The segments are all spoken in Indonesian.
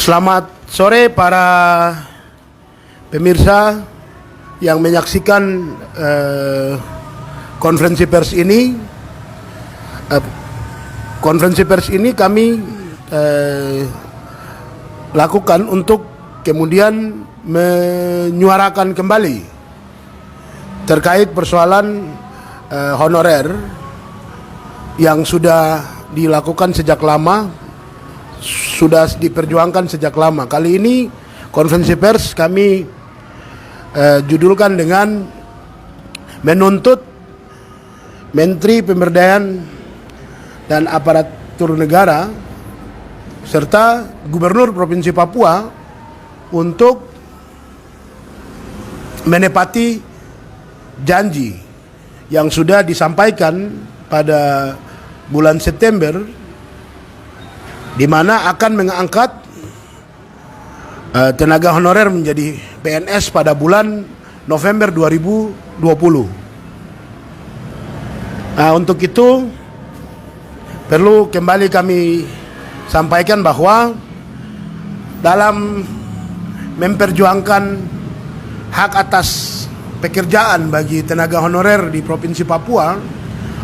Selamat sore para pemirsa yang menyaksikan konferensi pers ini. Konferensi pers ini kami lakukan untuk kemudian menyuarakan kembali terkait persoalan honorer yang sudah dilakukan sejak lama, sudah diperjuangkan sejak lama. Kali ini konferensi pers kami judulkan dengan menuntut Menteri Pemberdayaan dan Aparatur Negara serta Gubernur Provinsi Papua untuk menepati janji yang sudah disampaikan pada bulan September, di mana akan mengangkat tenaga honorer menjadi PNS pada bulan November 2020. Nah, untuk itu perlu kembali kami sampaikan bahwa dalam memperjuangkan hak atas pekerjaan bagi tenaga honorer di Provinsi Papua,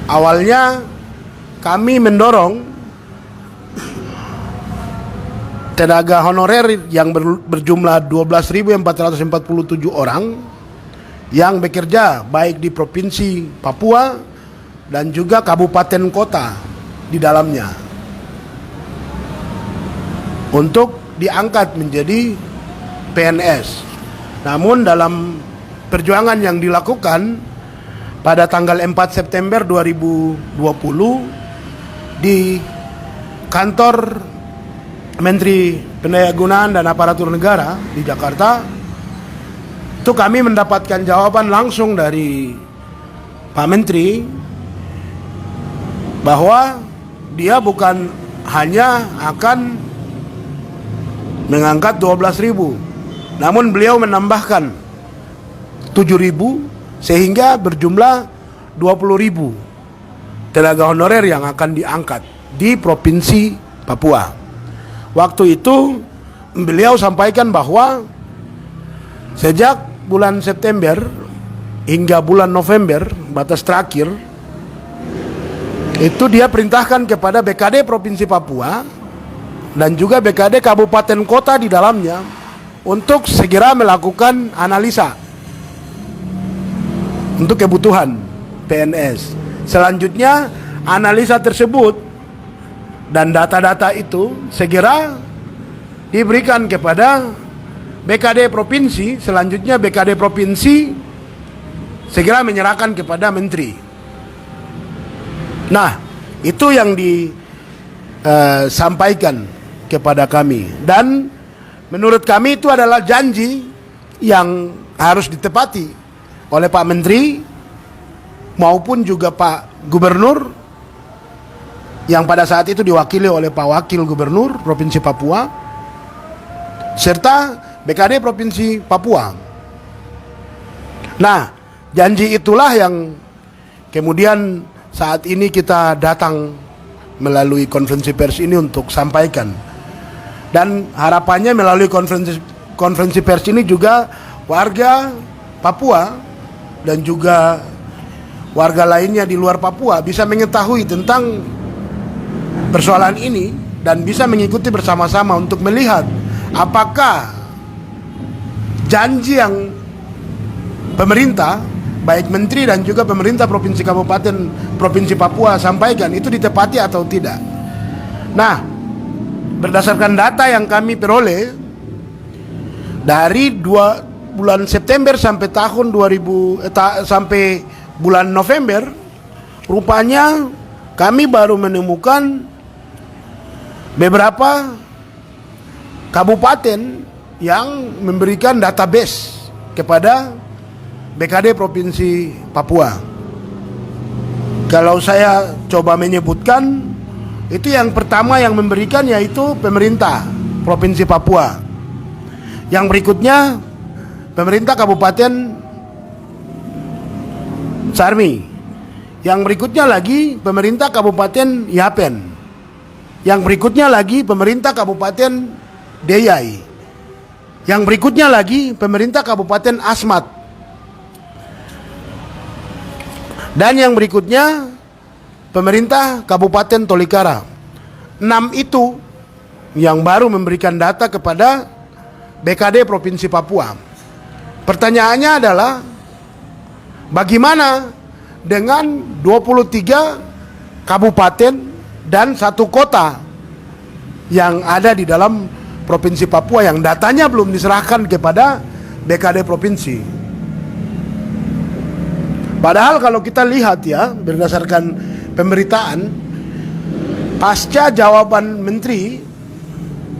awalnya kami mendorong tenaga honorer yang berjumlah 12.447 orang yang bekerja baik di Provinsi Papua dan juga kabupaten kota di dalamnya untuk diangkat menjadi PNS. Namun dalam perjuangan yang dilakukan pada tanggal 4 September 2020 di kantor Menteri Pendayagunaan dan Aparatur Negara di Jakarta, itu kami mendapatkan jawaban langsung dari Pak Menteri bahwa dia bukan hanya akan mengangkat 12.000, namun beliau menambahkan 7.000 sehingga berjumlah 20.000 tenaga honorer yang akan diangkat di Provinsi Papua. Waktu itu beliau sampaikan bahwa sejak bulan September hingga bulan November, batas terakhir, itu dia perintahkan kepada BKD Provinsi Papua dan juga BKD Kabupaten Kota di dalamnya untuk segera melakukan analisa untuk kebutuhan PNS. Selanjutnya analisa tersebut dan data-data itu segera diberikan kepada BKD Provinsi. Selanjutnya BKD Provinsi segera menyerahkan kepada Menteri. Nah, itu yang disampaikan kepada kami. Dan menurut kami itu adalah janji yang harus ditepati oleh Pak Menteri maupun juga Pak Gubernur, yang pada saat itu diwakili oleh Pak Wakil Gubernur Provinsi Papua serta BKD Provinsi Papua. Nah, janji itulah yang kemudian saat ini kita datang melalui konferensi pers ini untuk sampaikan. Dan harapannya melalui konferensi pers ini juga warga Papua dan juga warga lainnya di luar Papua bisa mengetahui tentang persoalan ini dan bisa mengikuti bersama-sama untuk melihat apakah janji yang pemerintah, baik menteri dan juga pemerintah provinsi kabupaten Provinsi Papua sampaikan itu ditepati atau tidak. Nah, berdasarkan data yang kami peroleh dari bulan September sampai sampai bulan November, rupanya kami baru menemukan beberapa kabupaten yang memberikan database kepada BKD Provinsi Papua. Kalau saya coba menyebutkan, itu yang pertama yang memberikan yaitu pemerintah Provinsi Papua. Yang berikutnya pemerintah Kabupaten Sarmi. Yang berikutnya lagi pemerintah Kabupaten Yapen. Yang berikutnya lagi pemerintah Kabupaten Deyai. Yang berikutnya lagi pemerintah Kabupaten Asmat. Dan yang berikutnya pemerintah Kabupaten Tolikara. 6 itu yang baru memberikan data kepada BKD Provinsi Papua. Pertanyaannya adalah bagaimana dengan 23 kabupaten dan 1 kota yang ada di dalam Provinsi Papua yang datanya belum diserahkan kepada BKD Provinsi. Padahal kalau kita lihat ya, berdasarkan pemberitaan, pasca jawaban menteri,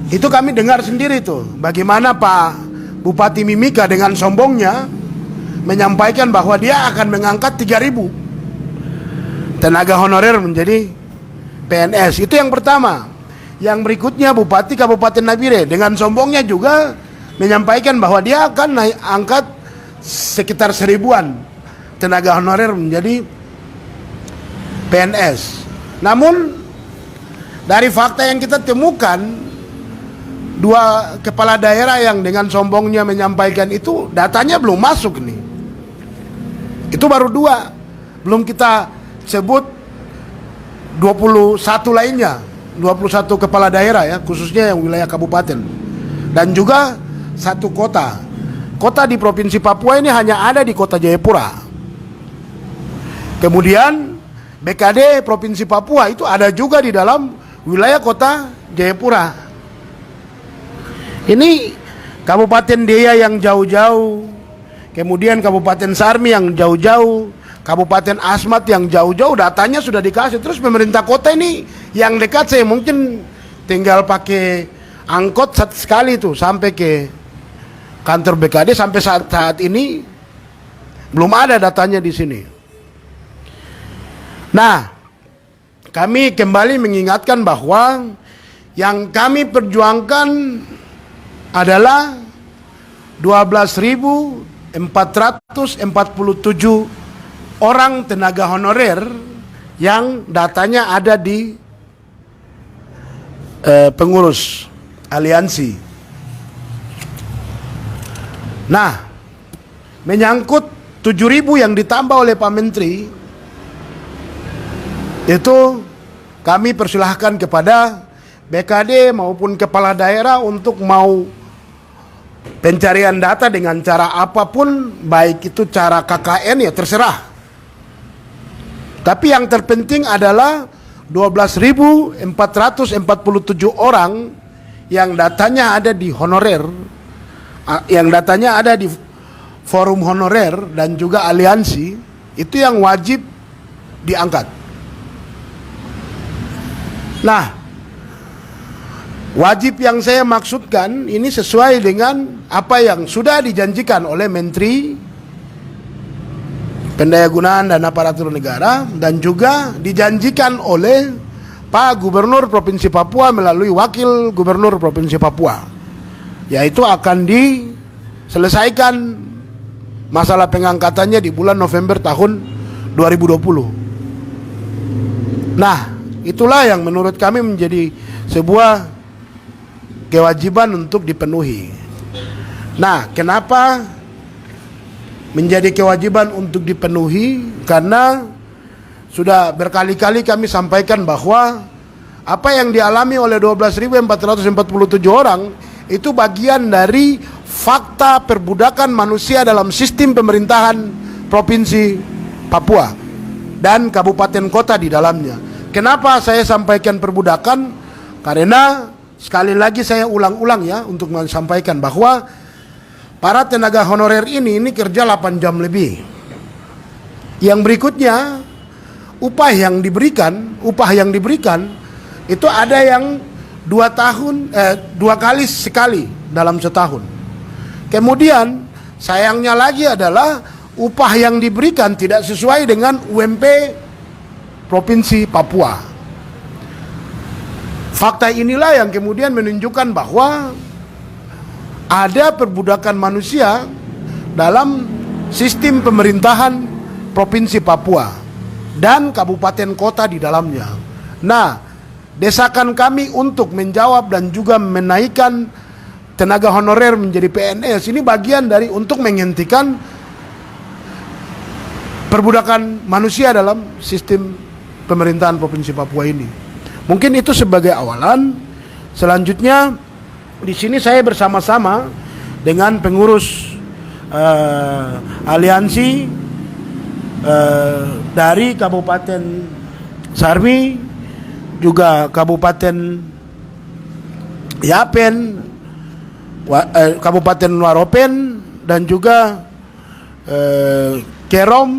itu kami dengar sendiri tuh, bagaimana Pak Bupati Mimika dengan sombongnya menyampaikan bahwa dia akan mengangkat 3.000 tenaga honorer menjadi PNS. Itu yang pertama. Yang berikutnya Bupati Kabupaten Nabire dengan sombongnya juga menyampaikan bahwa dia akan angkat sekitar 1.000-an tenaga honorer menjadi PNS. Namun dari fakta yang kita temukan, 2 kepala daerah yang dengan sombongnya menyampaikan itu datanya belum masuk nih. Itu baru 2. Belum kita sebut 21 lainnya, 21 kepala daerah ya, khususnya yang wilayah kabupaten. Dan juga 1 kota. Kota di Provinsi Papua ini hanya ada di Kota Jayapura. Kemudian BKD Provinsi Papua itu ada juga di dalam wilayah Kota Jayapura. Ini Kabupaten Deya yang jauh-jauh, kemudian Kabupaten Sarmi yang jauh-jauh, Kabupaten Asmat yang jauh-jauh, datanya sudah dikasih. Terus pemerintah kota ini yang dekat, saya mungkin tinggal pakai angkot sekali tuh sampai ke kantor BKD. Sampai saat ini belum ada datanya di sini. Nah, kami kembali mengingatkan bahwa yang kami perjuangkan adalah 12.447 orang tenaga honorer yang datanya ada di pengurus aliansi. Nah, menyangkut 7.000 yang ditambah oleh Pak Menteri, itu kami persilahkan kepada BKD maupun kepala daerah untuk mau pencarian data dengan cara apapun, baik itu cara KKN ya terserah. Tapi yang terpenting adalah 12.447 orang yang datanya ada di honorer, yang datanya ada di forum honorer dan juga aliansi, itu yang wajib diangkat. Nah, wajib yang saya maksudkan ini sesuai dengan apa yang sudah dijanjikan oleh Menteri Pendayagunaan dan Aparatur Negara dan juga dijanjikan oleh Pak Gubernur Provinsi Papua melalui Wakil Gubernur Provinsi Papua, yaitu akan diselesaikan masalah pengangkatannya di bulan November tahun 2020. Nah, itulah yang menurut kami menjadi sebuah kewajiban untuk dipenuhi. Nah, kenapa menjadi kewajiban untuk dipenuhi? Karena sudah berkali-kali kami sampaikan bahwa apa yang dialami oleh 12.447 orang itu bagian dari fakta perbudakan manusia dalam sistem pemerintahan Provinsi Papua dan kabupaten kota di dalamnya. Kenapa saya sampaikan perbudakan? Karena sekali lagi saya ulang-ulang ya untuk menyampaikan bahwa para tenaga honorer ini kerja 8 jam lebih. Yang berikutnya upah yang diberikan itu ada yang 2 kali sekali dalam setahun. Kemudian sayangnya lagi adalah upah yang diberikan tidak sesuai dengan UMP Provinsi Papua. Fakta inilah yang kemudian menunjukkan bahwa ada perbudakan manusia dalam sistem pemerintahan Provinsi Papua dan kabupaten kota di dalamnya. Nah, desakan kami untuk menjawab dan juga menaikkan tenaga honorer menjadi PNS ini bagian dari untuk menghentikan perbudakan manusia dalam sistem pemerintahan Provinsi Papua ini. Mungkin itu sebagai awalan. Selanjutnya di sini saya bersama-sama dengan pengurus aliansi dari Kabupaten Sarmi, juga Kabupaten Yapen, Kabupaten Waropen, dan juga Kerom,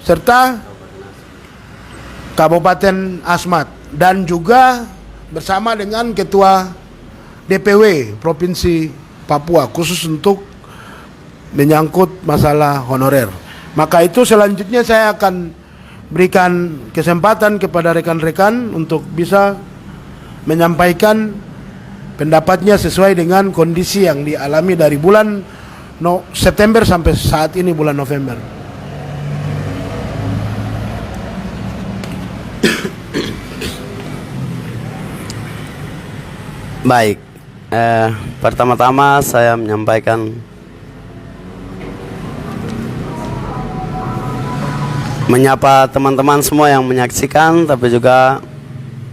serta Kabupaten Asmat, dan juga bersama dengan Ketua DPW Provinsi Papua khusus untuk menyangkut masalah honorer. Maka itu selanjutnya saya akan berikan kesempatan kepada rekan-rekan untuk bisa menyampaikan pendapatnya sesuai dengan kondisi yang dialami dari bulan September sampai saat ini bulan November. Baik, pertama-tama saya menyampaikan menyapa teman-teman semua yang menyaksikan, tapi juga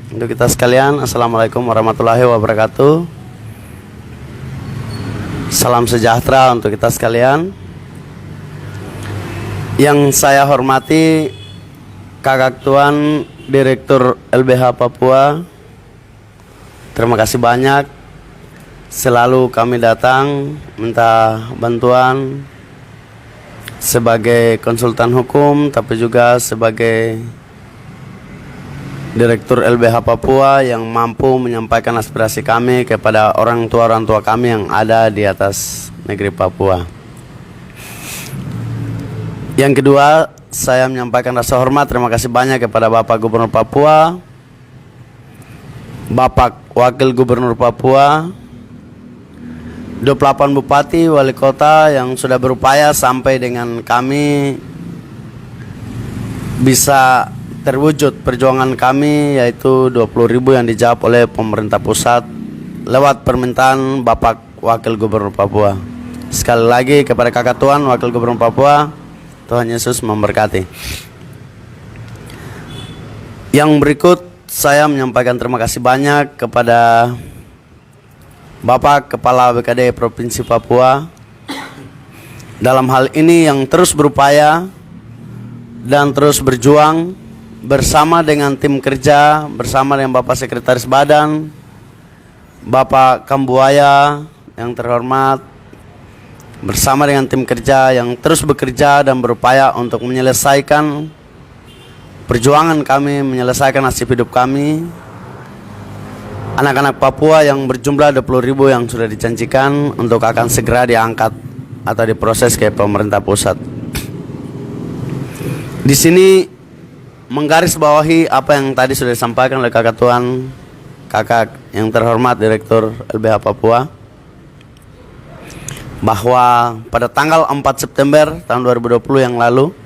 untuk kita sekalian, Assalamualaikum warahmatullahi wabarakatuh. Salam sejahtera untuk kita sekalian. Yang saya hormati Kakak Tuan Direktur LBH Papua, terima kasih banyak. Selalu kami datang minta bantuan sebagai konsultan hukum, tapi juga sebagai Direktur LBH Papua yang mampu menyampaikan aspirasi kami kepada orang tua kami yang ada di atas negeri Papua. Yang kedua, saya menyampaikan rasa hormat, terima kasih banyak kepada Bapak Gubernur Papua, Bapak Wakil Gubernur Papua, 28 Bupati, Wali Kota yang sudah berupaya sampai dengan kami bisa terwujud perjuangan kami, yaitu 20.000 yang dijawab oleh pemerintah pusat lewat permintaan Bapak Wakil Gubernur Papua. Sekali lagi kepada Kakak Tuan Wakil Gubernur Papua, Tuhan Yesus memberkati. Yang berikut saya menyampaikan terima kasih banyak kepada Bapak Kepala BKD Provinsi Papua dalam hal ini yang terus berupaya dan terus berjuang bersama dengan tim kerja, bersama dengan Bapak Sekretaris Badan, Bapak Kambuaya yang terhormat, bersama dengan tim kerja yang terus bekerja dan berupaya untuk menyelesaikan perjuangan kami, menyelesaikan nasib hidup kami. Anak-anak Papua yang berjumlah 20.000 yang sudah dijanjikan untuk akan segera diangkat atau diproses ke pemerintah pusat. Di sini menggarisbawahi apa yang tadi sudah disampaikan oleh Kakak Tuan, Kakak yang terhormat Direktur LBH Papua, bahwa pada tanggal 4 September tahun 2020 yang lalu,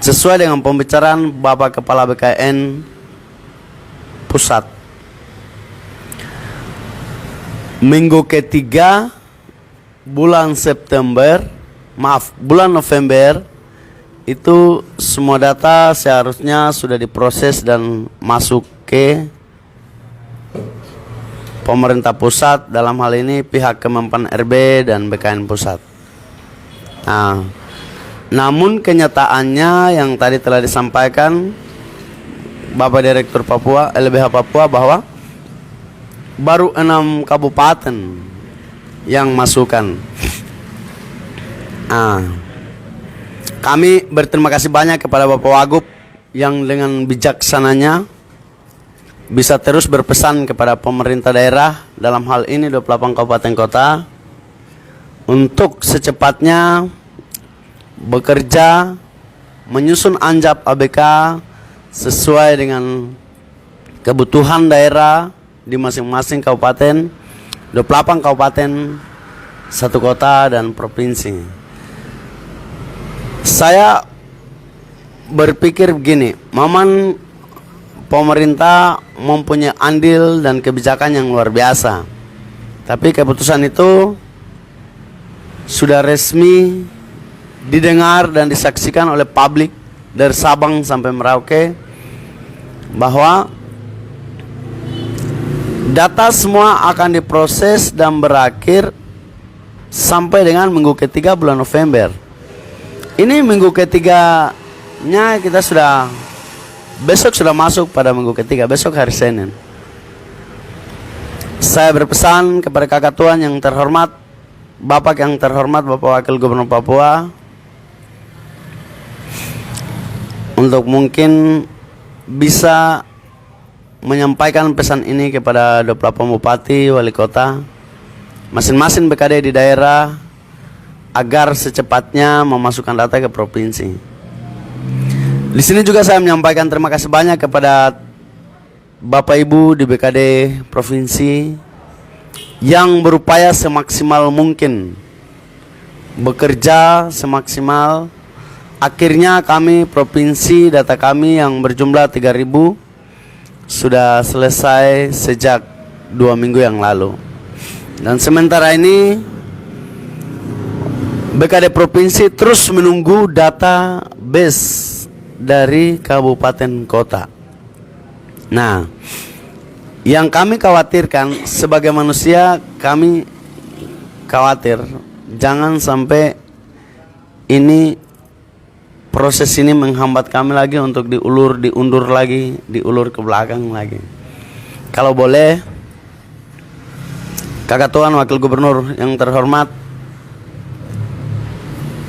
sesuai dengan pembicaraan Bapak Kepala BKN Pusat, minggu ketiga bulan November itu semua data seharusnya sudah diproses dan masuk ke pemerintah pusat, dalam hal ini pihak Kemenpan RB dan BKN Pusat. Nah, namun kenyataannya yang tadi telah disampaikan Bapak Direktur Papua, LBH Papua, bahwa baru 6 kabupaten yang masukkan. Kami berterima kasih banyak kepada Bapak Wagub yang dengan bijaksananya bisa terus berpesan kepada pemerintah daerah, dalam hal ini 28 kabupaten kota, untuk secepatnya bekerja menyusun anjap ABK sesuai dengan kebutuhan daerah di masing-masing kabupaten, 28 kabupaten, 1 kota dan provinsi. Saya berpikir begini, Maman, pemerintah mempunyai andil dan kebijakan yang luar biasa Tapi keputusan itu sudah resmi didengar dan disaksikan oleh publik dari Sabang sampai Merauke, bahwa data semua akan diproses dan berakhir sampai dengan minggu ketiga bulan November. Ini minggu ketiganya kita sudah, besok sudah masuk pada minggu ketiga, besok hari Senin. Saya berpesan kepada kakak tuan yang terhormat, Bapak yang terhormat, Bapak Wakil Gubernur Papua, untuk mungkin bisa menyampaikan pesan ini kepada 28 bupati, wali kota, masing-masing BKD di daerah, agar secepatnya memasukkan data ke provinsi. Di sini juga saya menyampaikan terima kasih banyak kepada Bapak Ibu di BKD provinsi yang berupaya semaksimal mungkin, bekerja semaksimal. Akhirnya kami provinsi, data kami yang berjumlah 3.000 sudah selesai sejak 2 minggu yang lalu. Dan sementara ini BKD provinsi terus menunggu data base dari kabupaten kota. Nah, yang kami khawatirkan sebagai manusia, kami khawatir jangan sampai ini proses ini menghambat kami lagi untuk diundur lagi, diulur ke belakang lagi. Kalau boleh, kakak tuan wakil gubernur yang terhormat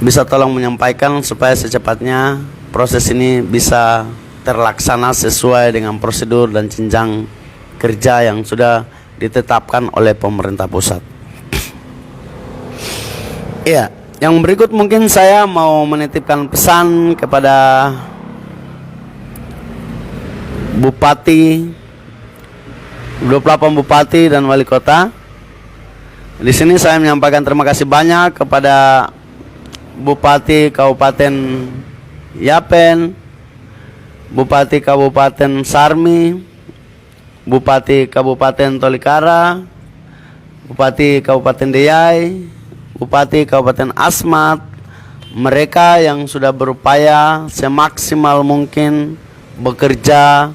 bisa tolong menyampaikan supaya secepatnya proses ini bisa terlaksana sesuai dengan prosedur dan jenjang kerja yang sudah ditetapkan oleh pemerintah pusat. Iya, yang berikut mungkin saya mau menitipkan pesan kepada bupati, 28 bupati dan wali kota. Di sini saya menyampaikan terima kasih banyak kepada Bupati Kabupaten Yapen, Bupati Kabupaten Sarmi, Bupati Kabupaten Tolikara, Bupati Kabupaten Deyai, Bupati Kabupaten Asmat. Mereka yang sudah berupaya semaksimal mungkin bekerja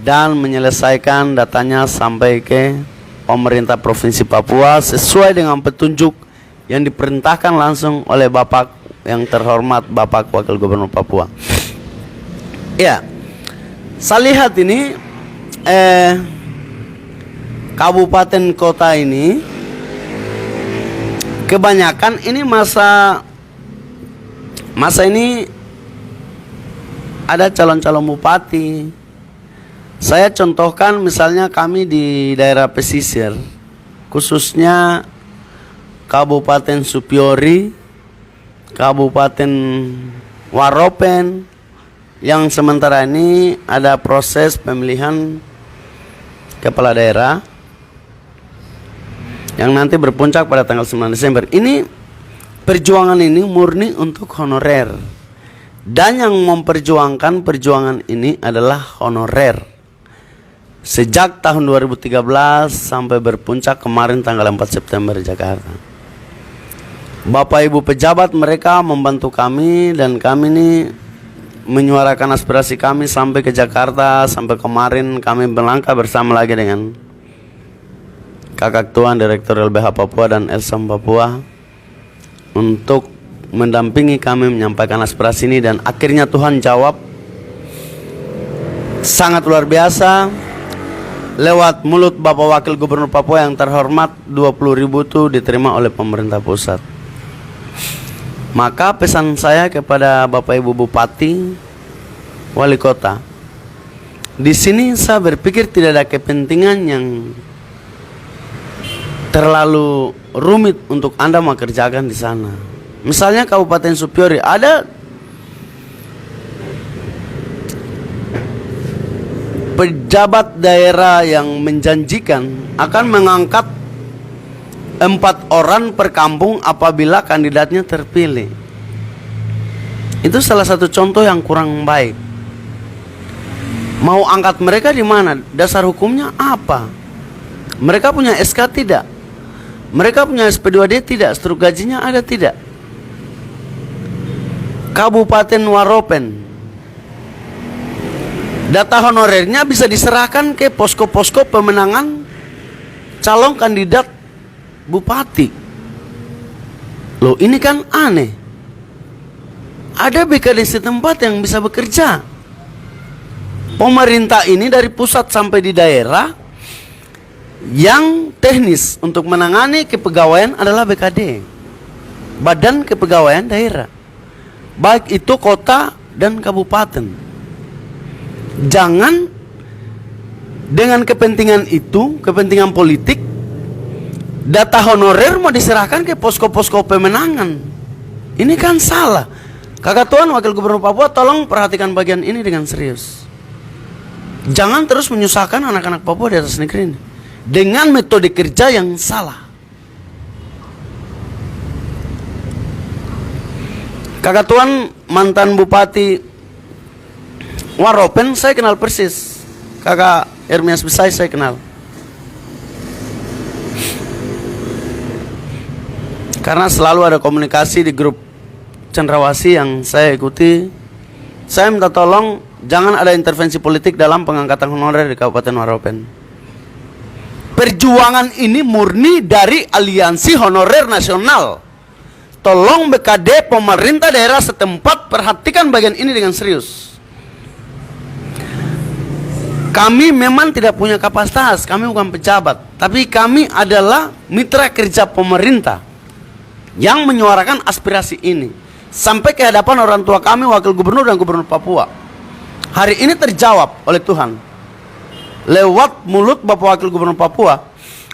dan menyelesaikan datanya sampai ke pemerintah Provinsi Papua sesuai dengan petunjuk yang diperintahkan langsung oleh Bapak yang terhormat, Bapak Wakil Gubernur Papua. Ya, saya lihat ini kabupaten kota ini kebanyakan ini masa ini ada calon-calon bupati. Saya contohkan misalnya kami di daerah pesisir, khususnya Kabupaten Supiori, Kabupaten Waropen, yang sementara ini ada proses pemilihan kepala daerah yang nanti berpuncak pada tanggal 9 Desember. Ini perjuangan ini murni untuk honorer, dan yang memperjuangkan perjuangan ini adalah honorer sejak tahun 2013 sampai berpuncak kemarin tanggal 4 September di Jakarta. Bapak Ibu pejabat mereka membantu kami, dan kami ini menyuarakan aspirasi kami sampai ke Jakarta. Sampai kemarin kami berlangkah bersama lagi dengan kakak tuan Direktur LBH Papua dan Elsam Papua untuk mendampingi kami menyampaikan aspirasi ini, dan akhirnya Tuhan jawab sangat luar biasa lewat mulut Bapak Wakil Gubernur Papua yang terhormat. 20.000 itu diterima oleh pemerintah pusat. Maka pesan saya kepada Bapak Ibu Bupati, Wali Kota, di sini saya berpikir tidak ada kepentingan yang terlalu rumit untuk Anda mengerjakan di sana. Misalnya Kabupaten Supiori, ada pejabat daerah yang menjanjikan akan mengangkat 4 orang per kampung apabila kandidatnya terpilih. Itu salah satu contoh yang kurang baik. Mau angkat mereka di mana? Dasar hukumnya apa? Mereka punya SK tidak? Mereka punya SP2D tidak? Struktur gajinya ada tidak? Kabupaten Waropen, data honorernya bisa diserahkan ke posko-posko pemenangan calon kandidat bupati. Loh, ini kan aneh. Ada BKD setempat yang bisa bekerja. Pemerintah ini dari pusat sampai di daerah, yang teknis untuk menangani kepegawaian adalah BKD, Badan Kepegawaian Daerah, baik itu kota dan kabupaten. Jangan dengan kepentingan itu, kepentingan politik, data honorer mau diserahkan ke posko-posko pemenangan. Ini kan salah. Kakak Tuan Wakil Gubernur Papua, tolong perhatikan bagian ini dengan serius. Jangan terus menyusahkan anak-anak Papua di atas negeri ini dengan metode kerja yang salah. Kakak Tuan mantan Bupati Waropen saya kenal persis. Kakak Ermias Besai saya kenal. Karena selalu ada komunikasi di grup Cendrawasih yang saya ikuti. Saya minta tolong jangan ada intervensi politik dalam pengangkatan honorer di Kabupaten Waropen. Perjuangan ini murni dari Aliansi Honorer Nasional. Tolong BKD pemerintah daerah setempat perhatikan bagian ini dengan serius. Kami memang tidak punya kapasitas, kami bukan pejabat, tapi kami adalah mitra kerja pemerintah yang menyuarakan aspirasi ini sampai ke hadapan orang tua kami, Wakil Gubernur dan Gubernur Papua. Hari ini terjawab oleh Tuhan lewat mulut Bapak Wakil Gubernur Papua.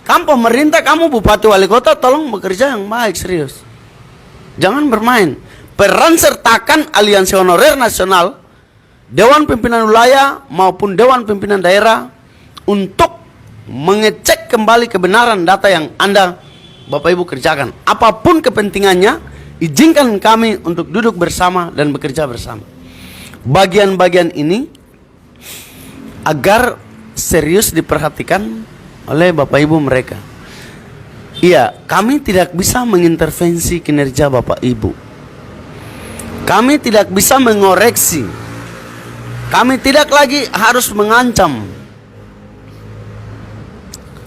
Kamu pemerintah, kamu bupati wali kota, tolong bekerja yang baik, serius. Jangan bermain. Peran sertakan Aliansi Honorer Nasional, Dewan Pimpinan Wilayah maupun Dewan Pimpinan Daerah untuk mengecek kembali kebenaran data yang Anda Bapak Ibu kerjakan. Apapun kepentingannya, izinkan kami untuk duduk bersama dan bekerja bersama. Bagian-bagian ini agar serius diperhatikan oleh Bapak Ibu mereka. Iya, kami tidak bisa mengintervensi kinerja Bapak Ibu. Kami tidak bisa mengoreksi. Kami tidak lagi harus mengancam.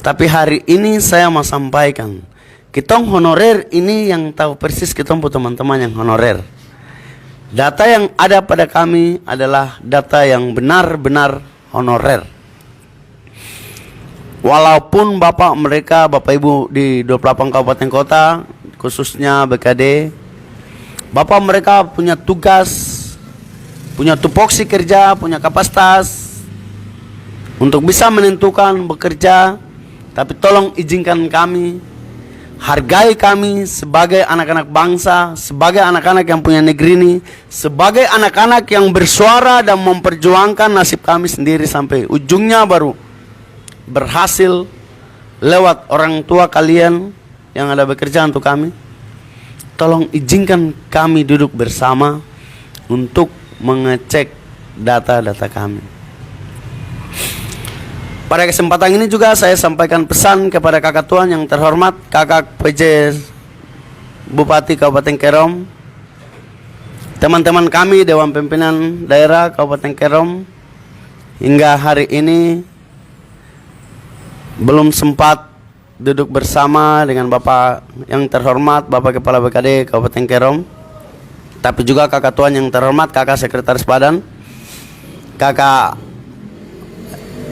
Tapi hari ini saya mau sampaikan, kitong honorer ini yang tahu persis kitong teman-teman yang honorer. Data yang ada pada kami adalah data yang benar-benar honorer. Walaupun Bapak mereka, Bapak Ibu di 28 kabupaten kota, khususnya BKD, Bapak mereka punya tugas, punya tupoksi kerja, punya kapasitas untuk bisa menentukan bekerja. Tapi tolong izinkan kami, hargai kami sebagai anak-anak bangsa, sebagai anak-anak yang punya negeri ini, sebagai anak-anak yang bersuara dan memperjuangkan nasib kami sendiri sampai ujungnya baru berhasil lewat orang tua kalian yang ada bekerja untuk kami. Tolong izinkan kami duduk bersama untuk mengecek data-data kami. Pada kesempatan ini juga saya sampaikan pesan kepada kakak tuan yang terhormat, kakak PJ Bupati Kabupaten Kerom, teman-teman kami Dewan Pimpinan Daerah Kabupaten Kerom, hingga hari ini belum sempat duduk bersama dengan Bapak yang terhormat, Bapak Kepala BKD Kabupaten Kerom, tapi juga kakak tuan yang terhormat, kakak Sekretaris Badan, kakak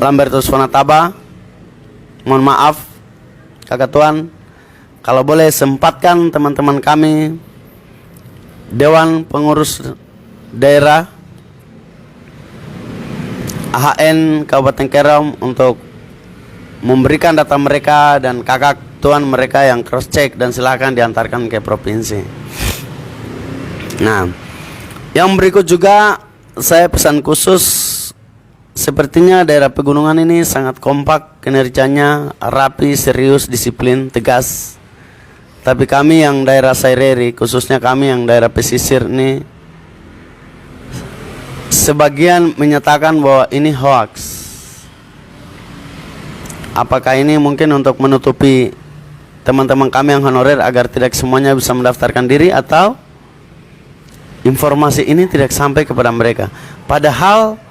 Lambertus Fonataba. Mohon maaf kakak tuan, kalau boleh sempatkan teman-teman kami Dewan Pengurus Daerah AHN Kabupaten Kerom untuk memberikan data mereka dan kakak tuan mereka yang cross check dan silakan diantarkan ke provinsi. Nah, yang berikut juga saya pesan khusus, sepertinya daerah pegunungan ini sangat kompak kinerjanya, rapi, serius, disiplin, tegas. Tapi kami yang daerah Saireri, khususnya kami yang daerah pesisir ini, sebagian menyatakan bahwa ini hoax. Apakah ini mungkin untuk menutupi teman-teman kami yang honorer agar tidak semuanya bisa mendaftarkan diri atau informasi ini tidak sampai kepada mereka. Padahal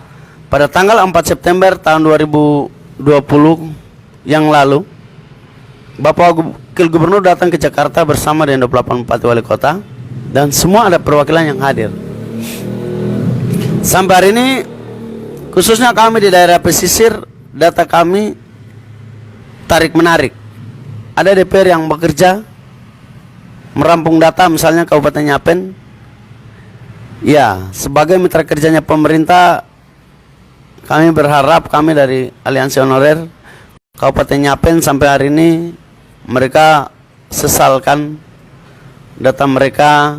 pada tanggal 4 September tahun 2020 yang lalu, Bapak Wakil Gubernur datang ke Jakarta bersama dengan 28 Bupati Wali Kota dan semua ada perwakilan yang hadir. Sampai hari ini, khususnya kami di daerah pesisir, data kami tarik-menarik. Ada DPR yang bekerja merampung data, misalnya Kabupaten Yapen. Ya, sebagai mitra kerjanya pemerintah, kami berharap, kami dari Aliansi Honorer Kabupaten Yapen sampai hari ini mereka sesalkan data mereka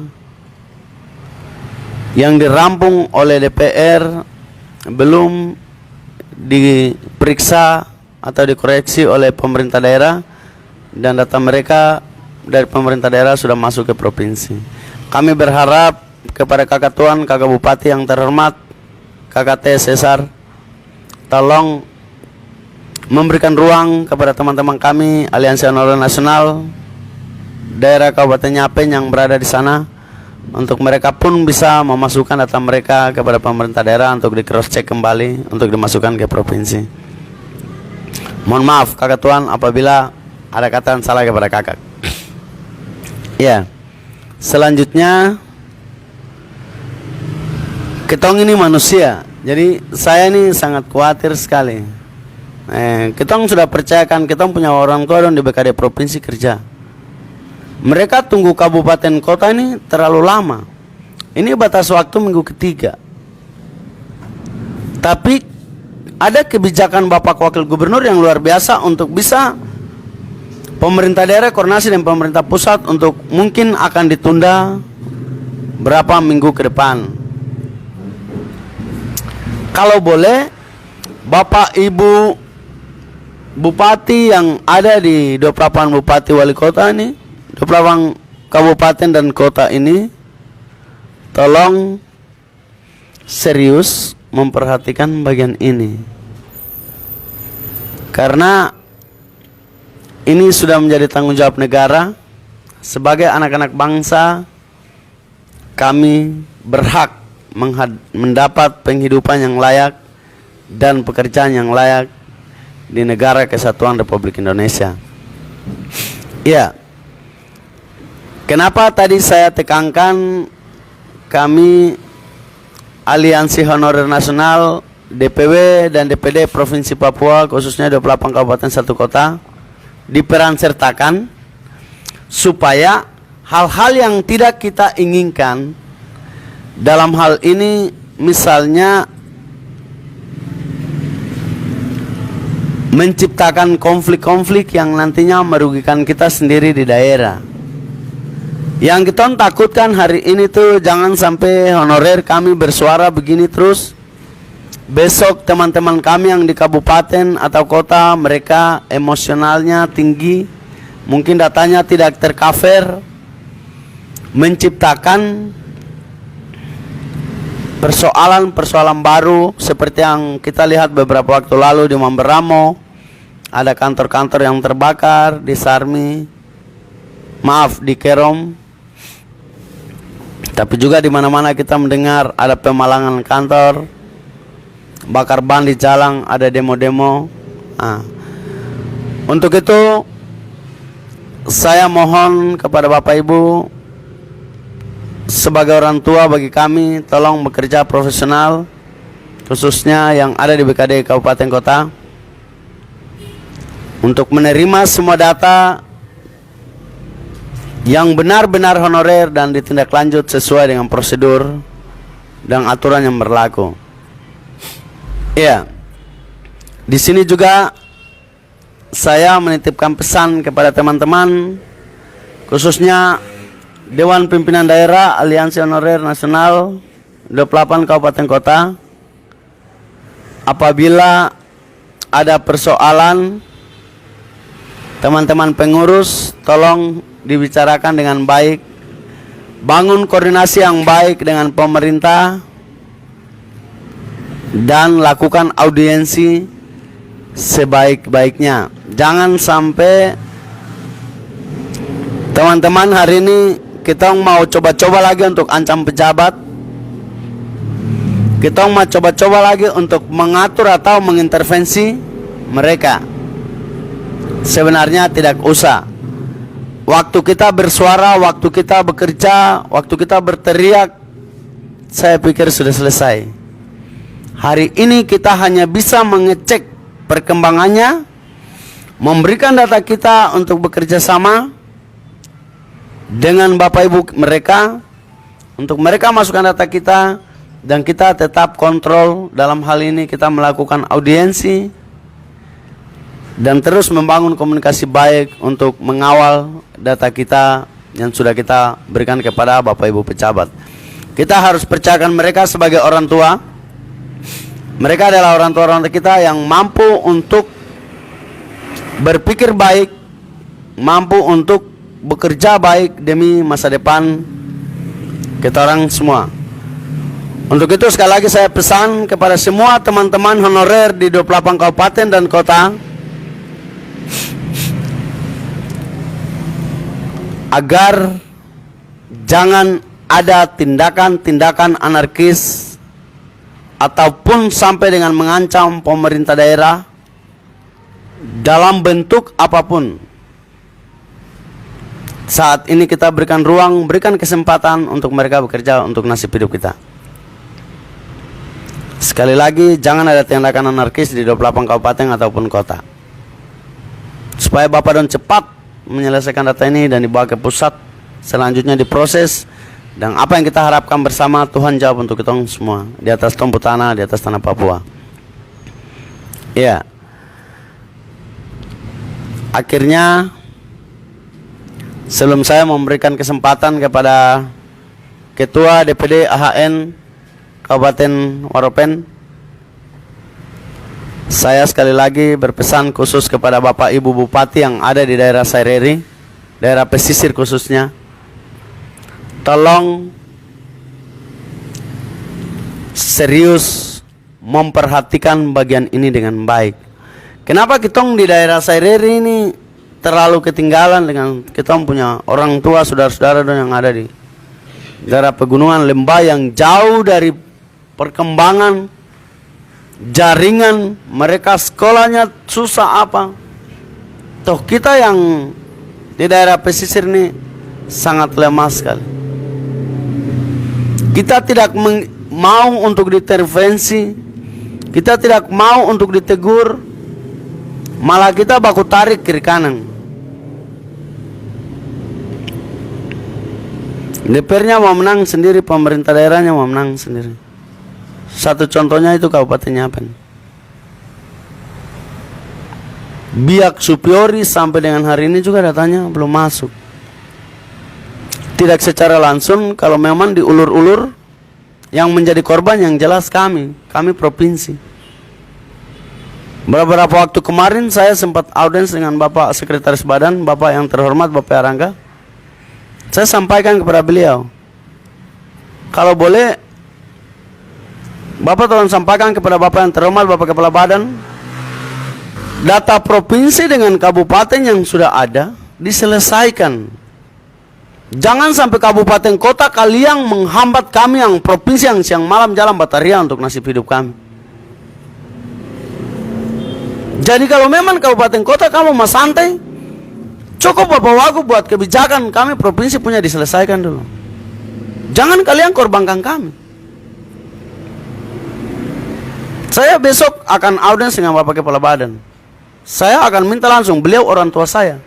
yang dirampung oleh DPR belum diperiksa atau dikoreksi oleh pemerintah daerah, dan data mereka dari pemerintah daerah sudah masuk ke provinsi. Kami berharap kepada Kakak Tuan, Kakak Bupati yang terhormat, Kakak T. Cesar, tolong memberikan ruang kepada teman-teman kami Aliansi Honorer Nasional daerah Kabupaten Yapen yang berada di sana, untuk mereka pun bisa memasukkan data mereka kepada pemerintah daerah untuk di cross check kembali untuk dimasukkan ke provinsi. Mohon maaf Kakak Tuan apabila ada kata yang salah kepada kakak. Ya, selanjutnya ketong ini manusia, jadi saya ini sangat khawatir sekali. Ketong sudah percayakan, ketong punya orang tua di BKD provinsi kerja. Mereka tunggu kabupaten kota ini terlalu lama. Ini batas waktu minggu ketiga. Tapi ada kebijakan Bapak Wakil Gubernur yang luar biasa untuk bisa pemerintah daerah koordinasi dengan pemerintah pusat untuk mungkin akan ditunda berapa minggu ke depan. Kalau boleh, Bapak Ibu Bupati yang ada di 28 Bupati Wali Kota ini, 28 kabupaten dan kota ini, tolong serius memperhatikan bagian ini. Karena ini sudah menjadi tanggung jawab negara. Sebagai anak-anak bangsa, kami berhak mendapat penghidupan yang layak dan pekerjaan yang layak di negara kesatuan Republik Indonesia. Ya, kenapa tadi saya tekankan kami Aliansi Honorer Nasional, DPW dan DPD Provinsi Papua, khususnya 28 kabupaten 1 kota, diperan sertakan supaya hal-hal yang tidak kita inginkan dalam hal ini, misalnya menciptakan konflik-konflik yang nantinya merugikan kita sendiri di daerah. Yang kita takutkan hari ini tuh jangan sampai honorer kami bersuara begini terus. Besok teman-teman kami yang di kabupaten atau kota, mereka emosionalnya tinggi, mungkin datanya tidak tercover, menciptakan persoalan-persoalan baru seperti yang kita lihat beberapa waktu lalu di Mamberamo. Ada kantor-kantor yang terbakar di Sarmi, maaf di Kerom, tapi juga di mana-mana kita mendengar ada pemalangan kantor, bakar ban di jalan, ada demo-demo. Untuk itu saya mohon kepada Bapak Ibu sebagai orang tua bagi kami, tolong bekerja profesional, khususnya yang ada di BKD Kabupaten Kota, untuk menerima semua data yang benar-benar honorer dan ditindaklanjut sesuai dengan prosedur dan aturan yang berlaku. Ya, di sini juga saya menitipkan pesan kepada teman-teman, khususnya Dewan Pimpinan Daerah Aliansi Honorer Nasional 28 Kabupaten Kota. Apabila ada persoalan, teman-teman pengurus tolong dibicarakan dengan baik, bangun koordinasi yang baik dengan pemerintah, dan lakukan audiensi sebaik-baiknya. Jangan sampai Teman-teman, hari ini kita mau coba-coba lagi untuk ancam pejabat. Kita mau coba-coba lagi untuk mengatur atau mengintervensi mereka. Sebenarnya tidak usah. Waktu kita bersuara, waktu kita bekerja, waktu kita berteriak, saya pikir sudah selesai. Hari ini kita hanya bisa mengecek perkembangannya, memberikan data kita untuk bekerja sama dengan Bapak Ibu mereka, untuk mereka masukkan data kita, dan kita tetap kontrol. Dalam hal ini kita melakukan audiensi dan terus membangun komunikasi baik untuk mengawal data kita yang sudah kita berikan kepada Bapak Ibu pejabat. Kita harus percayakan mereka sebagai orang tua. Mereka adalah orang tua kita yang mampu untuk berpikir baik, mampu untuk bekerja baik demi masa depan kita orang semua. Untuk itu sekali lagi saya pesan kepada semua teman-teman honorer di 28 kabupaten dan kota agar jangan ada tindakan-tindakan anarkis ataupun sampai dengan mengancam pemerintah daerah dalam bentuk apapun. Saat ini kita berikan ruang, berikan kesempatan untuk mereka bekerja untuk nasib hidup kita. Sekali lagi, jangan ada tindakan anarkis di 28 kabupaten ataupun kota. Supaya Bapak Don cepat menyelesaikan data ini dan dibawa ke pusat, selanjutnya diproses. Dan apa yang kita harapkan bersama, Tuhan jawab untuk kita semua di atas tumpuk tanah, di atas tanah Papua. Ya. Akhirnya, sebelum saya memberikan kesempatan kepada Ketua DPD AHN Kabupaten Waropen, saya sekali lagi berpesan khusus kepada Bapak Ibu Bupati yang ada di daerah Saireri, daerah pesisir khususnya. Tolong serius memperhatikan bagian ini dengan baik. Kenapa kitong di daerah Saireri ini terlalu ketinggalan dengan kitong punya orang tua, saudara-saudara yang ada di daerah pegunungan lembah yang jauh dari perkembangan jaringan mereka, sekolahnya susah apa. Toh kita yang di daerah pesisir ini sangat lemah sekali. Kita tidak mau untuk diintervensi, kita tidak mau untuk ditegur, malah kita baku tarik kiri kanan. DPR-nya mau menang sendiri, pemerintah daerahnya mau menang sendiri. Satu contohnya itu Kabupaten Yapen. Biak Supiori sampai dengan hari ini juga datanya belum masuk. Tidak secara langsung, kalau memang diulur-ulur, yang menjadi korban yang jelas kami provinsi. Beberapa waktu kemarin saya sempat audiens dengan Bapak Sekretaris Badan, Bapak yang terhormat Bapak Erlangga. Saya sampaikan kepada beliau, kalau boleh Bapak tolong sampaikan kepada Bapak yang terhormat, Bapak Kepala Badan, data provinsi dengan kabupaten yang sudah ada diselesaikan. Jangan sampai kabupaten kota kalian menghambat kami yang provinsi yang siang malam jalan bataria untuk nasib hidup kami. Jadi kalau memang kabupaten kota kamu mau santai, cukup Bapak Wagub buat kebijakan, kami provinsi punya diselesaikan dulu. Jangan kalian korbankan kami. Saya besok akan audiens dengan Bapak Kepala Badan. Saya akan minta langsung, beliau orang tua saya.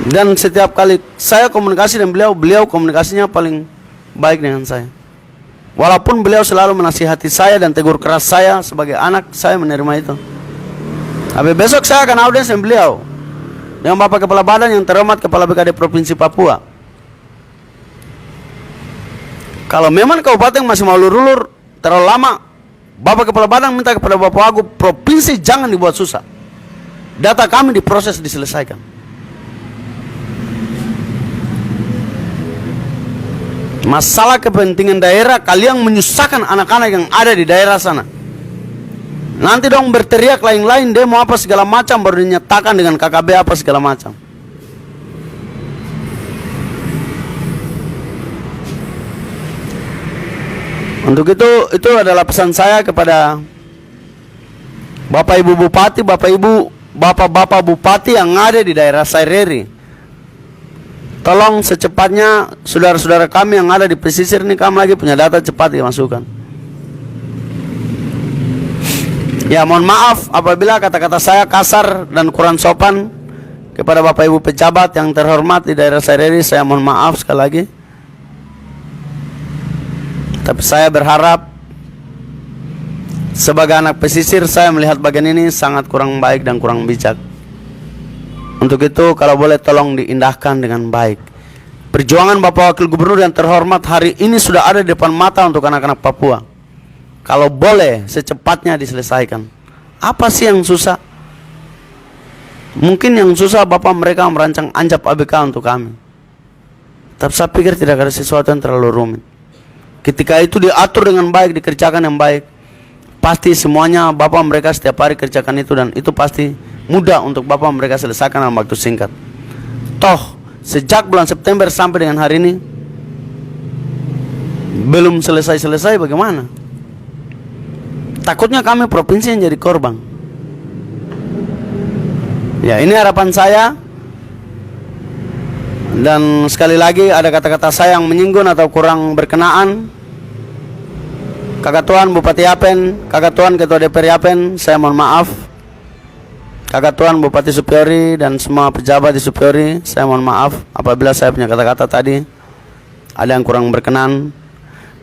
Dan setiap kali saya komunikasi dengan beliau komunikasinya paling baik dengan saya. Walaupun beliau selalu menasihati saya dan tegur keras saya sebagai anak, saya menerima itu. Tapi besok saya akan audiens dengan beliau, dengan Bapak Kepala Badan yang terhormat Kepala BKD Provinsi Papua. Kalau memang kabupaten masih mau ulur-ulur terlalu lama, Bapak Kepala Badan minta kepada Bapak Wagub, provinsi jangan dibuat susah. Data kami diproses, diselesaikan. Masalah kepentingan daerah, kalian menyusahkan anak-anak yang ada di daerah sana. Nanti dong berteriak lain-lain, demo apa segala macam, baru dinyatakan dengan KKB apa segala macam. Untuk itu adalah pesan saya kepada Bapak Ibu Bupati, Bapak-Bapak Bupati yang ada di daerah Saireri. Tolong secepatnya saudara-saudara kami yang ada di pesisir ini, kami lagi punya data, cepat dimasukkan. Ya, mohon maaf apabila kata-kata saya kasar dan kurang sopan kepada Bapak Ibu pejabat yang terhormat di daerah Saireri. Saya mohon maaf sekali lagi. Tapi saya berharap sebagai anak pesisir, saya melihat bagian ini sangat kurang baik dan kurang bijak. Untuk itu kalau boleh tolong diindahkan dengan baik. Perjuangan Bapak Wakil Gubernur yang terhormat hari ini sudah ada di depan mata untuk anak-anak Papua. Kalau boleh secepatnya diselesaikan. Apa sih yang susah? Mungkin yang susah Bapak mereka merancang anjap ABK untuk kami. Tapi saya pikir tidak ada sesuatu yang terlalu rumit. Ketika itu diatur dengan baik, dikerjakan yang baik, pasti semuanya Bapak mereka setiap hari kerjakan itu, dan itu pasti mudah untuk Bapak mereka selesaikan dalam waktu singkat. Toh sejak bulan September sampai dengan hari ini belum selesai-selesai, bagaimana? Takutnya kami provinsi yang jadi korban. Ya, ini harapan saya. Dan sekali lagi ada kata-kata saya yang menyinggung atau kurang berkenaan. Kakak Tuan Bupati Yapen, Kakak Tuan Ketua DPR Yapen, saya mohon maaf. Kakak Tuan Bupati Supiori dan semua pejabat di Supiori, saya mohon maaf apabila saya punya kata-kata tadi ada yang kurang berkenan.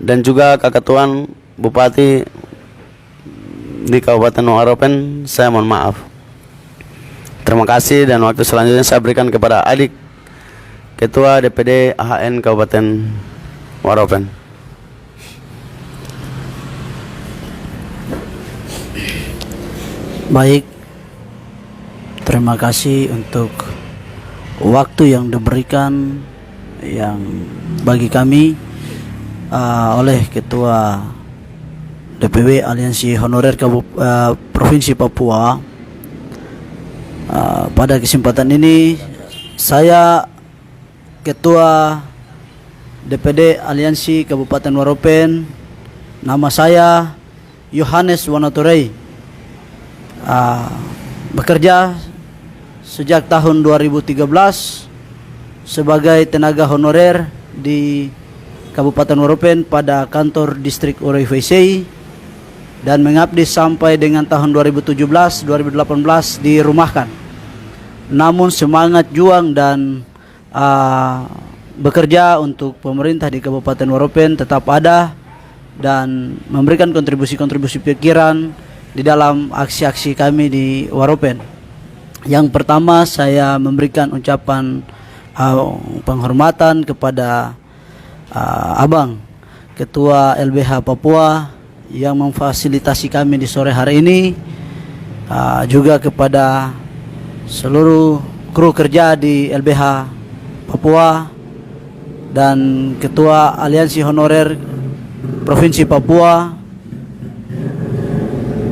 Dan juga Kakak Tuan Bupati di Kabupaten Waropen, saya mohon maaf. Terima kasih, dan waktu selanjutnya saya berikan kepada adik Ketua DPD AHN Kabupaten Waropen. Baik, terima kasih untuk waktu yang diberikan yang bagi kami oleh Ketua DPW Aliansi Honorer Provinsi Papua. Pada kesempatan ini saya, Ketua DPD Aliansi Kabupaten Waropen, nama saya Yohanes Wanaturei, bekerja sejak tahun 2013 sebagai tenaga honorer di Kabupaten Waropen pada kantor distrik Oroi VC, dan mengabdi sampai dengan tahun 2017-2018 dirumahkan. Namun semangat juang dan bekerja untuk pemerintah di Kabupaten Waropen tetap ada, dan memberikan kontribusi-kontribusi pikiran di dalam aksi-aksi kami di Waropen. Yang pertama, saya memberikan ucapan penghormatan kepada Abang Ketua LBH Papua yang memfasilitasi kami di sore hari ini, juga kepada seluruh kru kerja di LBH Papua dan Ketua Aliansi Honorer Provinsi Papua,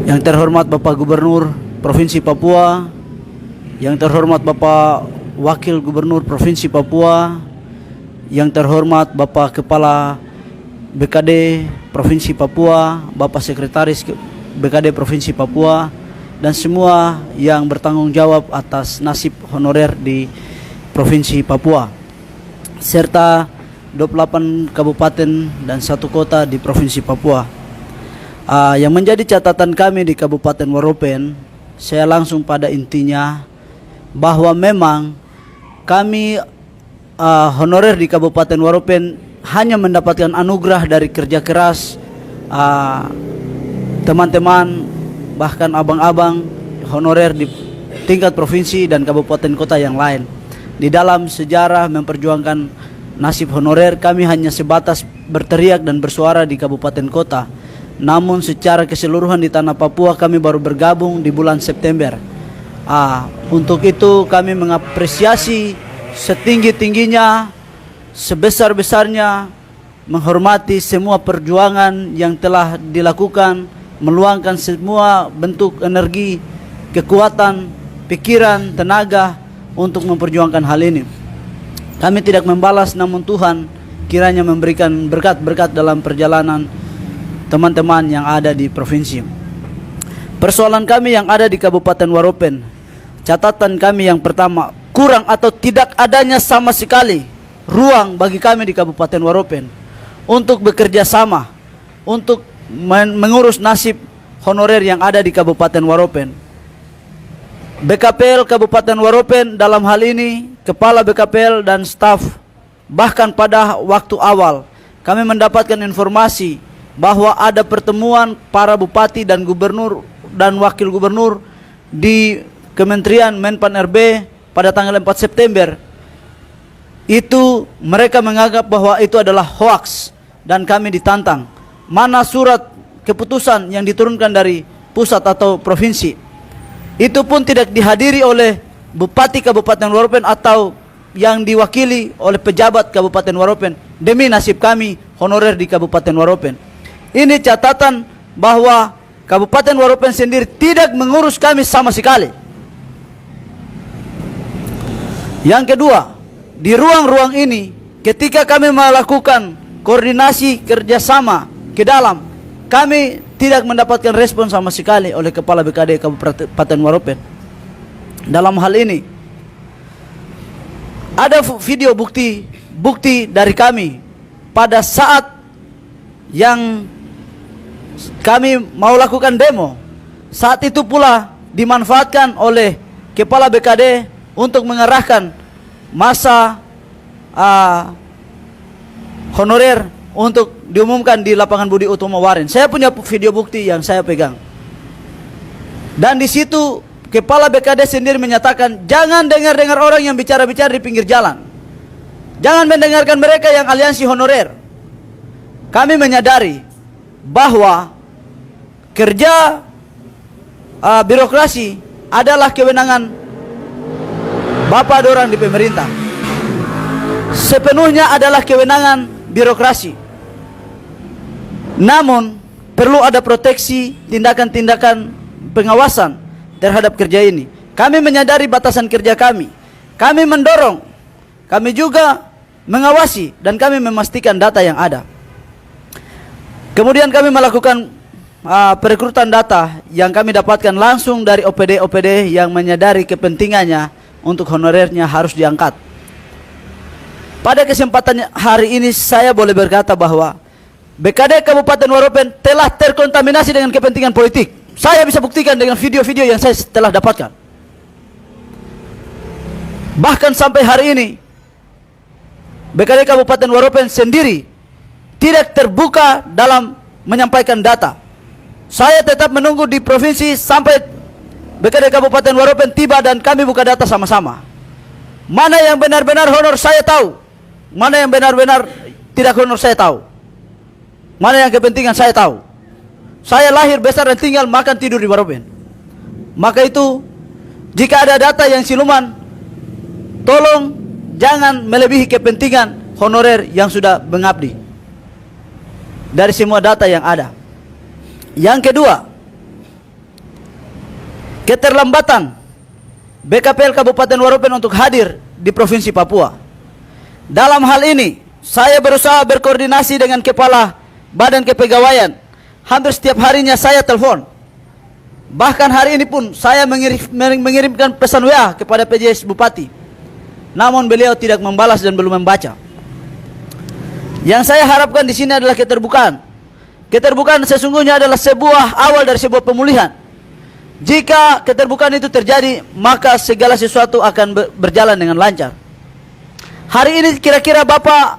yang terhormat Bapak Gubernur Provinsi Papua, yang terhormat Bapak Wakil Gubernur Provinsi Papua, yang terhormat Bapak Kepala BKD Provinsi Papua, Bapak Sekretaris BKD Provinsi Papua, dan semua yang bertanggung jawab atas nasib honorer di Provinsi Papua, serta 28 kabupaten dan 1 kota di Provinsi Papua. Yang menjadi catatan kami di Kabupaten Waropen, saya langsung pada intinya bahwa memang kami honorer di Kabupaten Waropen hanya mendapatkan anugerah dari kerja keras teman-teman, bahkan abang-abang honorer di tingkat provinsi dan kabupaten kota yang lain. Di dalam sejarah memperjuangkan nasib honorer, kami hanya sebatas berteriak dan bersuara di kabupaten kota. Namun secara keseluruhan di tanah Papua kami baru bergabung di bulan September. Untuk itu kami mengapresiasi setinggi-tingginya, sebesar-besarnya, menghormati semua perjuangan yang telah dilakukan, meluangkan semua bentuk energi, kekuatan, pikiran, tenaga untuk memperjuangkan hal ini. Kami tidak membalas, namun Tuhan kiranya memberikan berkat-berkat dalam perjalanan teman-teman yang ada di provinsi. Persoalan kami yang ada di Kabupaten Waropen, catatan kami yang pertama, kurang atau tidak adanya sama sekali ruang bagi kami di Kabupaten Waropen untuk bekerja sama, untuk mengurus nasib honorer yang ada di Kabupaten Waropen. BKPL Kabupaten Waropen dalam hal ini, Kepala BKPL dan staf, bahkan pada waktu awal kami mendapatkan informasi bahwa ada pertemuan para bupati dan gubernur dan wakil gubernur di Kementerian Menpan RB pada tanggal 4 September. Itu mereka menganggap bahwa itu adalah hoaks dan kami ditantang. Mana surat keputusan yang diturunkan dari pusat atau provinsi? Itu pun tidak dihadiri oleh Bupati Kabupaten Waropen atau yang diwakili oleh pejabat Kabupaten Waropen demi nasib kami honorer di Kabupaten Waropen. Ini catatan bahwa Kabupaten Waropen sendiri tidak mengurus kami sama sekali. Yang kedua, di ruang-ruang ini ketika kami melakukan koordinasi kerjasama ke dalam, kami tidak mendapatkan respon sama sekali oleh Kepala BKD Kabupaten Waropen. Dalam hal ini ada video bukti dari kami pada saat yang kami mau lakukan demo. Saat itu pula dimanfaatkan oleh Kepala BKD untuk mengerahkan masa honorer untuk diumumkan di lapangan Budi Utomo Waren. Saya punya video bukti yang saya pegang. Dan di situ Kepala BKD sendiri menyatakan, jangan dengar-dengar orang yang bicara-bicara di pinggir jalan. Jangan mendengarkan mereka yang aliansi honorer. Kami menyadari bahwa kerja birokrasi adalah kewenangan Bapak dorang di pemerintah. Sepenuhnya adalah kewenangan birokrasi. Namun perlu ada proteksi, tindakan-tindakan pengawasan terhadap kerja ini. Kami menyadari batasan kerja kami. Kami mendorong, kami juga mengawasi dan kami memastikan data yang ada. Kemudian kami melakukan perekrutan data yang kami dapatkan langsung dari OPD-OPD yang menyadari kepentingannya untuk honorernya harus diangkat. Pada kesempatan hari ini saya boleh berkata bahwa BKD Kabupaten Waropen telah terkontaminasi dengan kepentingan politik. Saya bisa buktikan dengan video-video yang saya telah dapatkan. Bahkan sampai hari ini BKD Kabupaten Waropen sendiri tidak terbuka dalam menyampaikan data. Saya tetap menunggu di provinsi sampai BKD Kabupaten Waropen tiba dan kami buka data sama-sama. Mana yang benar-benar honor saya tahu, mana yang benar-benar tidak honor saya tahu, mana yang kepentingan saya tahu. Saya lahir, besar, dan tinggal, makan, tidur di Waropen. Maka itu, jika ada data yang siluman, tolong jangan melebihi kepentingan honorer yang sudah mengabdi dari semua data yang ada. Yang kedua, keterlambatan BKPL Kabupaten Waropen untuk hadir di Provinsi Papua. Dalam hal ini, saya berusaha berkoordinasi dengan Kepala Badan Kepegawaian. Hampir setiap harinya saya telepon. Bahkan hari ini pun saya mengirimkan pesan WA kepada PJS Bupati. Namun beliau tidak membalas dan belum membaca. Yang saya harapkan di sini adalah keterbukaan. Keterbukaan sesungguhnya adalah sebuah awal dari sebuah pemulihan. Jika keterbukaan itu terjadi, maka segala sesuatu akan berjalan dengan lancar. Hari ini kira-kira Bapak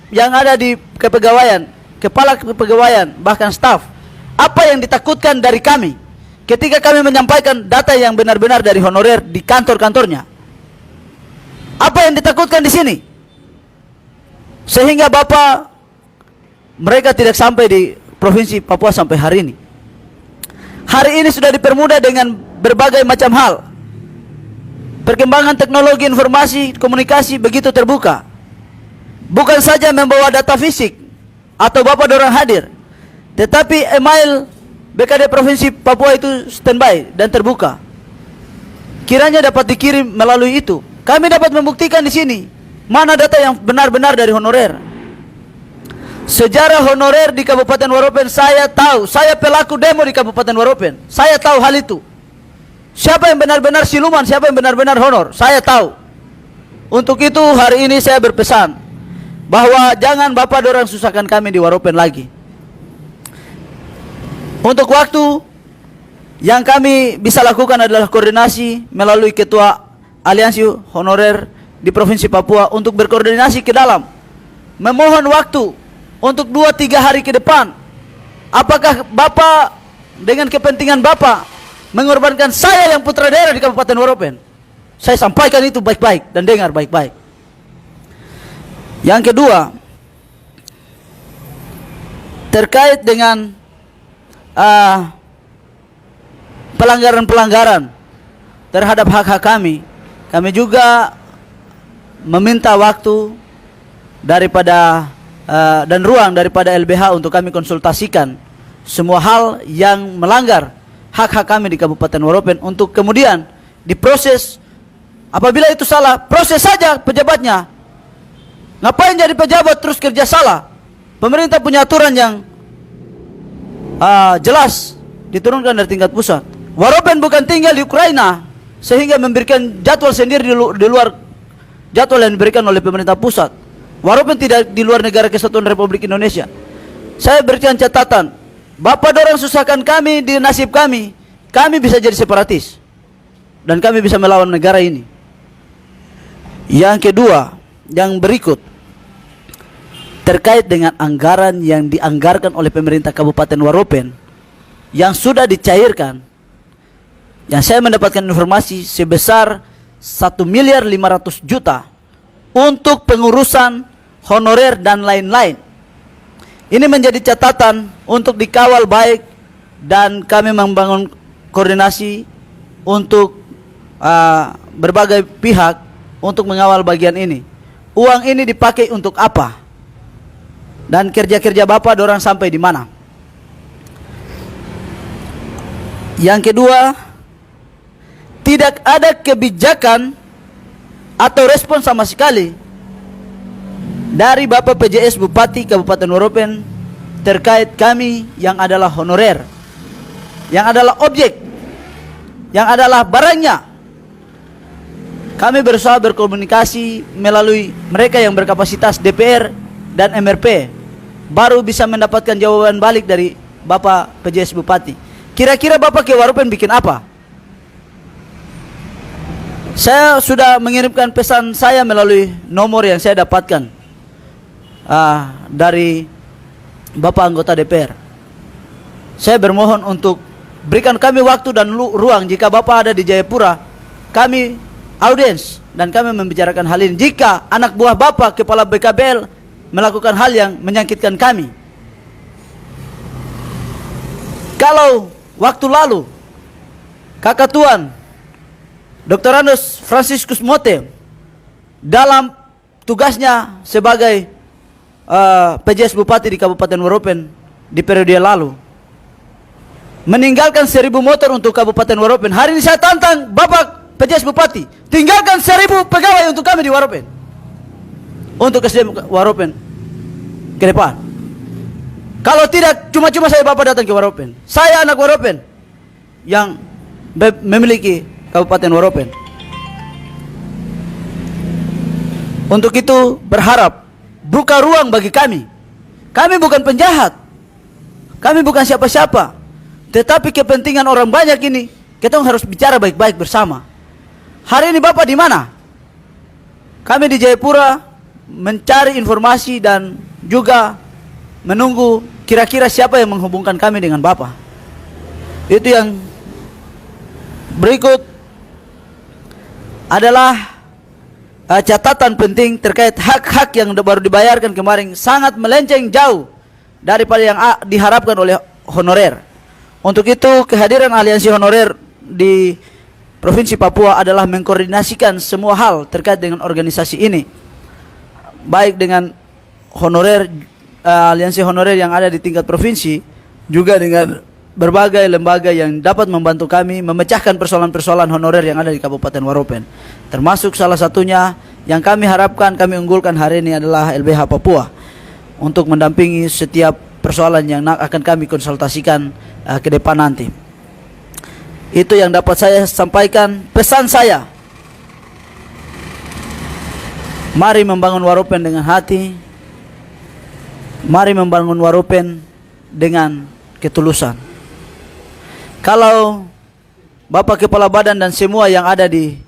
yang ada di kepegawaian, Kepala Kepegawaian, bahkan staf, apa yang ditakutkan dari kami ketika kami menyampaikan data yang benar-benar dari honorer di kantor-kantornya? Apa yang ditakutkan di sini? Sehingga Bapak mereka tidak sampai di Provinsi Papua sampai hari ini. Hari ini sudah dipermudah dengan berbagai macam hal. Perkembangan teknologi informasi komunikasi begitu terbuka. Bukan saja membawa data fisik atau Bapak dorang hadir, tetapi email BKD Provinsi Papua itu standby dan terbuka. Kiranya dapat dikirim melalui itu. Kami dapat membuktikan di sini mana data yang benar-benar dari honorer. Sejarah honorer di Kabupaten Waropen saya tahu. Saya pelaku demo di Kabupaten Waropen. Saya tahu hal itu. Siapa yang benar-benar siluman, siapa yang benar-benar honor, saya tahu. Untuk itu hari ini saya berpesan bahwa jangan Bapak dorang susahkan kami di Waropen lagi. Untuk waktu yang kami bisa lakukan adalah koordinasi melalui Ketua Aliansi Honorer di Provinsi Papua untuk berkoordinasi ke dalam. Memohon waktu untuk 2-3 hari ke depan. Apakah Bapak dengan kepentingan Bapak mengorbankan saya yang putra daerah di Kabupaten Waropen? Saya sampaikan itu baik-baik dan dengar baik-baik. Yang kedua, terkait dengan pelanggaran-pelanggaran terhadap hak-hak kami juga meminta waktu daripada dan ruang daripada LBH untuk kami konsultasikan semua hal yang melanggar hak-hak kami di Kabupaten Waropen untuk kemudian diproses. Apabila itu salah, proses saja pejabatnya. Ngapain jadi pejabat terus kerja salah? Pemerintah punya aturan yang jelas diturunkan dari tingkat pusat. Waropen bukan tinggal di Ukraina sehingga memberikan jadwal sendiri di luar jadwal yang diberikan oleh pemerintah pusat. Waropen tidak di luar negara kesatuan Republik Indonesia. Saya berikan catatan, Bapak dorang susahkan kami di nasib kami bisa jadi separatis dan kami bisa melawan negara ini. Yang kedua, yang berikut terkait dengan anggaran yang dianggarkan oleh pemerintah Kabupaten Waropen yang sudah dicairkan, yang saya mendapatkan informasi sebesar 1.500.000.000 untuk pengurusan honorer dan lain-lain. Ini menjadi catatan untuk dikawal baik dan kami membangun koordinasi untuk berbagai pihak untuk mengawal bagian ini. Uang ini dipakai untuk apa? Dan kerja-kerja Bapak dorang sampai di mana? Yang kedua, tidak ada kebijakan atau respon sama sekali dari Bapak PJS Bupati Kabupaten Waropen terkait kami yang adalah honorer, yang adalah objek, yang adalah barangnya. Kami berusaha berkomunikasi melalui mereka yang berkapasitas DPR dan MRP, baru bisa mendapatkan jawaban balik dari Bapak PJS Bupati. Kira-kira Bapak ke Waropen bikin apa? Saya sudah mengirimkan pesan saya melalui nomor yang saya dapatkan dari Bapak anggota DPR. Saya bermohon untuk berikan kami waktu dan ruang. Jika Bapak ada di Jayapura, kami audiens dan kami membicarakan hal ini. Jika anak buah Bapak kepala BKBL melakukan hal yang menyakitkan kami, kalau waktu lalu Kakak Tuan Dr. Anus Franciscus Mote dalam tugasnya sebagai PJS Bupati di Kabupaten Waropen di periode lalu meninggalkan 1.000 motor untuk Kabupaten Waropen. Hari ini saya tantang Bapak PJS Bupati, tinggalkan 1.000 pegawai untuk kami di Waropen, untuk SDM Waropen ke depan. Kalau tidak, cuma-cuma saya Bapak datang ke Waropen. Saya anak Waropen yang memiliki Kabupaten Waropen. Untuk itu berharap buka ruang bagi kami. Kami bukan penjahat, kami bukan siapa-siapa, tetapi kepentingan orang banyak ini kita harus bicara baik-baik bersama. Hari ini Bapak di mana? Kami di Jayapura mencari informasi dan juga menunggu kira-kira siapa yang menghubungkan kami dengan Bapak. Itu yang berikut adalah catatan penting terkait hak-hak yang baru dibayarkan kemarin, sangat melenceng jauh daripada yang diharapkan oleh honorer. Untuk itu kehadiran aliansi honorer di Provinsi Papua adalah mengkoordinasikan semua hal terkait dengan organisasi ini, baik dengan honorer, aliansi honorer yang ada di tingkat provinsi, juga dengan berbagai lembaga yang dapat membantu kami memecahkan persoalan-persoalan honorer yang ada di Kabupaten Waropen. Termasuk salah satunya yang kami harapkan, kami unggulkan hari ini adalah LBH Papua. untuk mendampingi setiap persoalan yang akan kami konsultasikan ke depan nanti. Itu yang dapat saya sampaikan. Pesan saya, mari membangun Waropen dengan hati, mari membangun Waropen dengan ketulusan. Kalau Bapak Kepala Badan dan semua yang ada di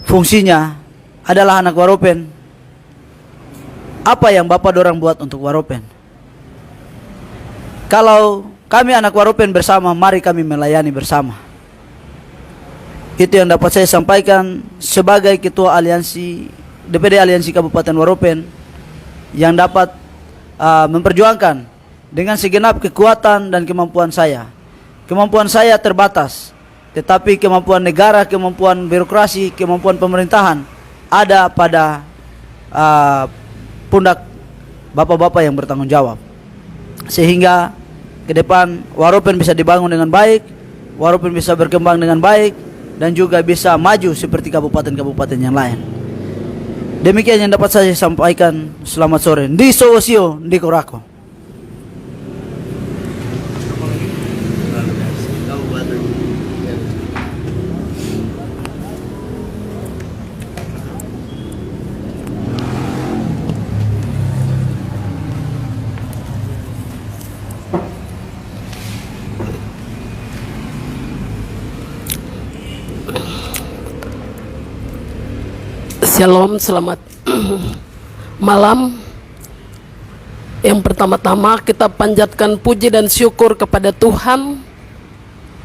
fungsinya adalah anak Waropen, apa yang Bapak dorang buat untuk Waropen? Kalau kami anak Waropen bersama, mari kami melayani bersama. Itu yang dapat saya sampaikan sebagai Ketua Aliansi DPD Aliansi Kabupaten Waropen, yang dapat memperjuangkan dengan segenap kekuatan dan kemampuan saya. Kemampuan saya terbatas, tetapi kemampuan negara, kemampuan birokrasi, kemampuan pemerintahan ada pada pundak bapak-bapak yang bertanggung jawab. Sehingga ke depan Waropen bisa dibangun dengan baik, Waropen bisa berkembang dengan baik, dan juga bisa maju seperti kabupaten-kabupaten yang lain. Demikian yang dapat saya sampaikan. Selamat sore. Ndi Sowosio, Ndi Korako. Shalom, selamat malam. Yang pertama-tama kita panjatkan puji dan syukur kepada Tuhan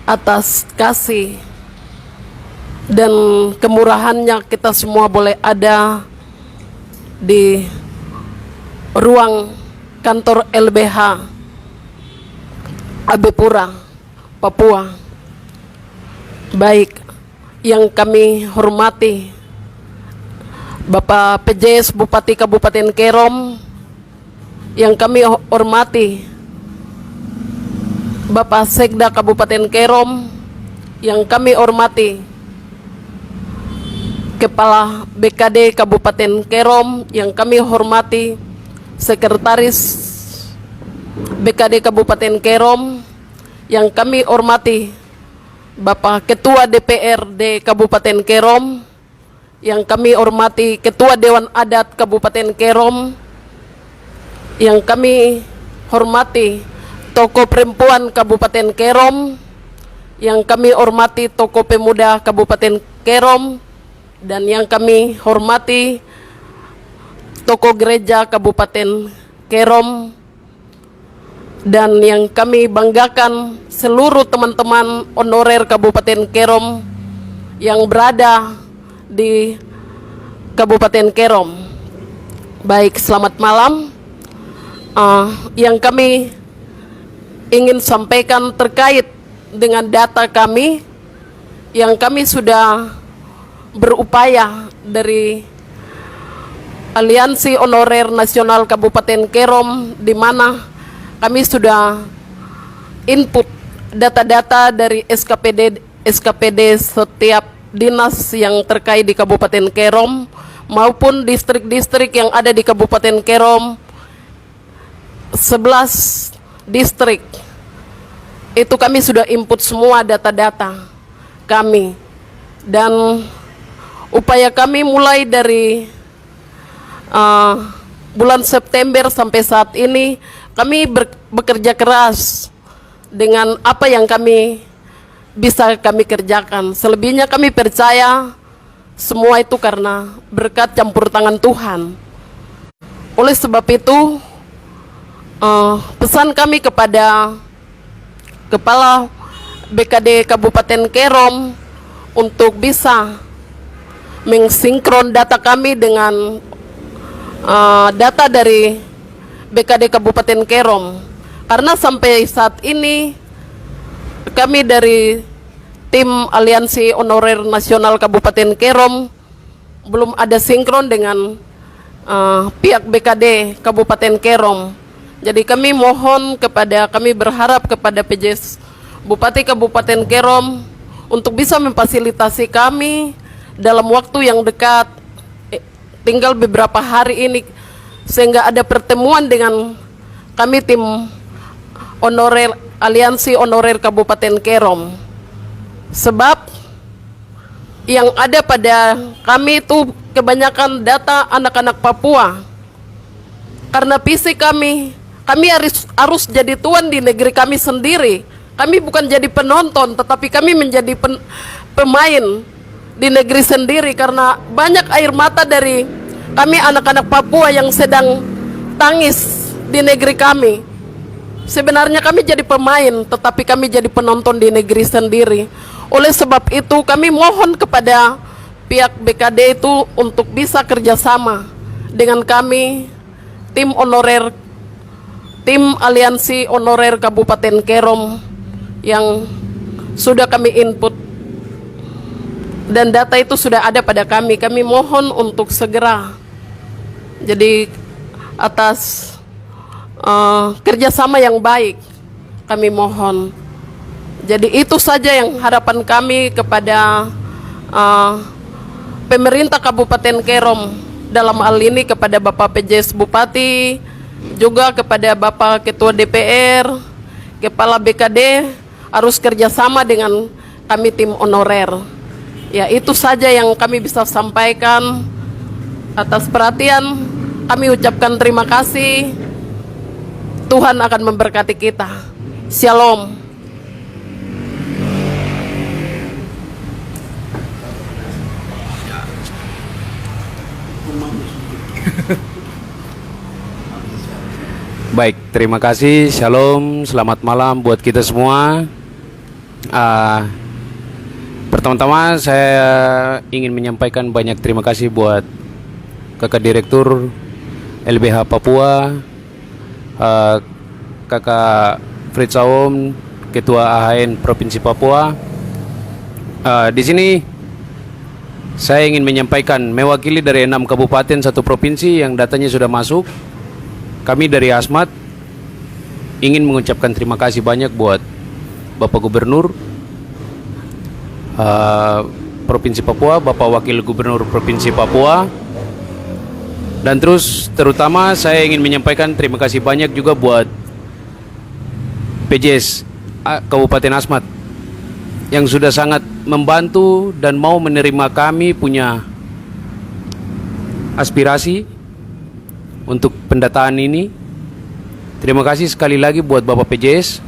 atas kasih dan kemurahannya kita semua boleh ada di ruang kantor LBH Abepura, Papua. Baik yang kami hormati Bapak PJS Bupati Kabupaten Kerom, yang kami hormati Bapak Sekda Kabupaten Kerom, yang kami hormati Kepala BKD Kabupaten Kerom, yang kami hormati Sekretaris BKD Kabupaten Kerom, yang kami hormati Bapak Ketua DPRD Kabupaten Kerom, yang kami hormati Ketua Dewan Adat Kabupaten Kerom, yang kami hormati Tokoh Perempuan Kabupaten Kerom, yang kami hormati Tokoh Pemuda Kabupaten Kerom, dan yang kami hormati Tokoh Gereja Kabupaten Kerom, dan yang kami banggakan seluruh teman-teman honorer Kabupaten Kerom yang berada di Kabupaten Kerom. Baik, selamat malam. Yang kami ingin sampaikan terkait dengan data kami, yang kami sudah berupaya dari Aliansi Honorer Nasional Kabupaten Kerom, di mana kami sudah input data-data dari SKPD setiap dinas yang terkait di Kabupaten Kerom maupun distrik-distrik yang ada di Kabupaten Kerom, 11 distrik. Itu kami sudah input semua data-data kami, dan upaya kami mulai dari bulan September sampai saat ini kami bekerja keras dengan apa yang kami bisa kami kerjakan. Selebihnya kami percaya semua itu karena berkat campur tangan Tuhan. Oleh sebab itu, pesan kami kepada Kepala BKD Kabupaten Kerom untuk bisa mensinkron data kami dengan data dari BKD Kabupaten Kerom, karena sampai saat ini kami dari tim Aliansi Honorer Nasional Kabupaten Kerom belum ada sinkron dengan pihak BKD Kabupaten Kerom. Jadi kami berharap kepada PJS Bupati Kabupaten Kerom untuk bisa memfasilitasi kami dalam waktu yang dekat, tinggal beberapa hari ini sehingga ada pertemuan dengan kami tim honorer Aliansi Honorer Kabupaten Kerom. Sebab yang ada pada kami itu kebanyakan data anak-anak Papua. Karena visi kami harus jadi tuan di negeri kami sendiri. Kami bukan jadi penonton, tetapi kami menjadi pemain di negeri sendiri, karena banyak air mata dari kami anak-anak Papua yang sedang tangis di negeri kami. Sebenarnya kami jadi pemain, tetapi kami jadi penonton di negeri sendiri. Oleh sebab itu kami mohon kepada pihak BKD itu untuk bisa kerjasama dengan kami, tim Aliansi Honorer Kabupaten Kerom yang sudah kami input dan data itu sudah ada pada kami. Kami mohon untuk segera, jadi atas kerjasama yang baik kami mohon. Jadi itu saja yang harapan kami kepada pemerintah Kabupaten Kerom, dalam hal ini kepada Bapak PJS Bupati, juga kepada Bapak Ketua DPR, Kepala BKD, harus kerjasama dengan kami tim honorer. Ya, itu saja yang kami bisa sampaikan. Atas perhatian kami ucapkan terima kasih. Tuhan akan memberkati kita. Shalom. Baik, terima kasih. Shalom, selamat malam buat kita semua. Pertama-tama saya ingin menyampaikan banyak terima kasih buat Kakak Direktur LBH Papua, Kakak Fritz Saum, Ketua AHN Provinsi Papua. Di sini saya ingin menyampaikan mewakili dari 6 kabupaten 1 provinsi yang datanya sudah masuk. Kami dari Asmat ingin mengucapkan terima kasih banyak buat Bapak Gubernur Provinsi Papua, Bapak Wakil Gubernur Provinsi Papua, dan terutama saya ingin menyampaikan terima kasih banyak juga buat PJS Kabupaten Asmat yang sudah sangat membantu dan mau menerima kami punya aspirasi untuk pendataan ini. Terima kasih sekali lagi buat Bapak PJS.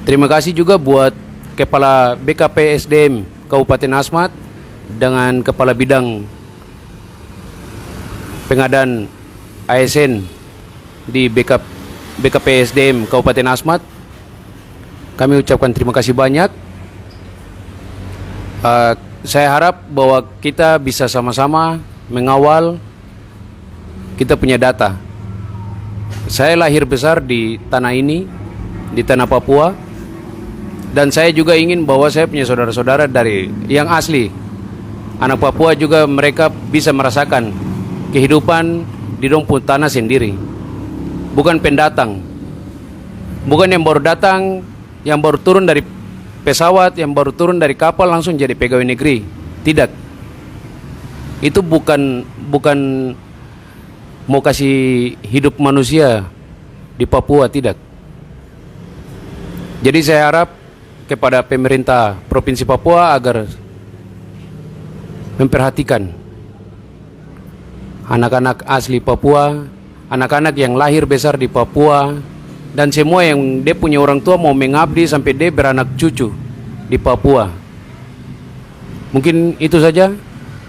Terima kasih juga buat Kepala BKP SDM Kabupaten Asmat dengan Kepala Bidang Pengadaan ASN di BKP SDM Kabupaten Asmat. Kami ucapkan terima kasih banyak. Saya harap bahwa kita bisa sama-sama mengawal. Kita punya data. Saya lahir besar di tanah ini, di tanah Papua. Dan saya juga ingin bahwa saya punya saudara-saudara dari yang asli. Anak Papua juga mereka bisa merasakan kehidupan di domput tanah sendiri. Bukan pendatang. Bukan yang baru datang, yang baru turun dari pesawat, yang baru turun dari kapal langsung jadi pegawai negeri. Tidak. Itu bukan mau kasih hidup manusia di Papua, tidak. Jadi saya harap kepada pemerintah Provinsi Papua agar memperhatikan anak-anak asli Papua, anak-anak yang lahir besar di Papua, dan semua yang dia punya orang tua mau mengabdi sampai dia beranak cucu di Papua. Mungkin itu saja.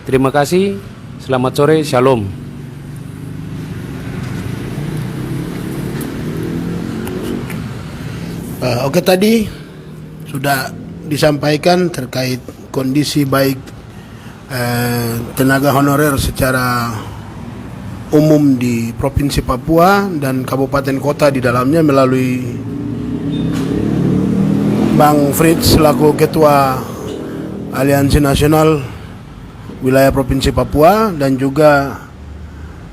Terima kasih. Selamat sore. Shalom. Oke, tadi sudah disampaikan terkait kondisi baik tenaga honorer secara umum di Provinsi Papua dan kabupaten kota di dalamnya melalui Bang Fritz selaku Ketua Aliansi Nasional Wilayah Provinsi Papua, dan juga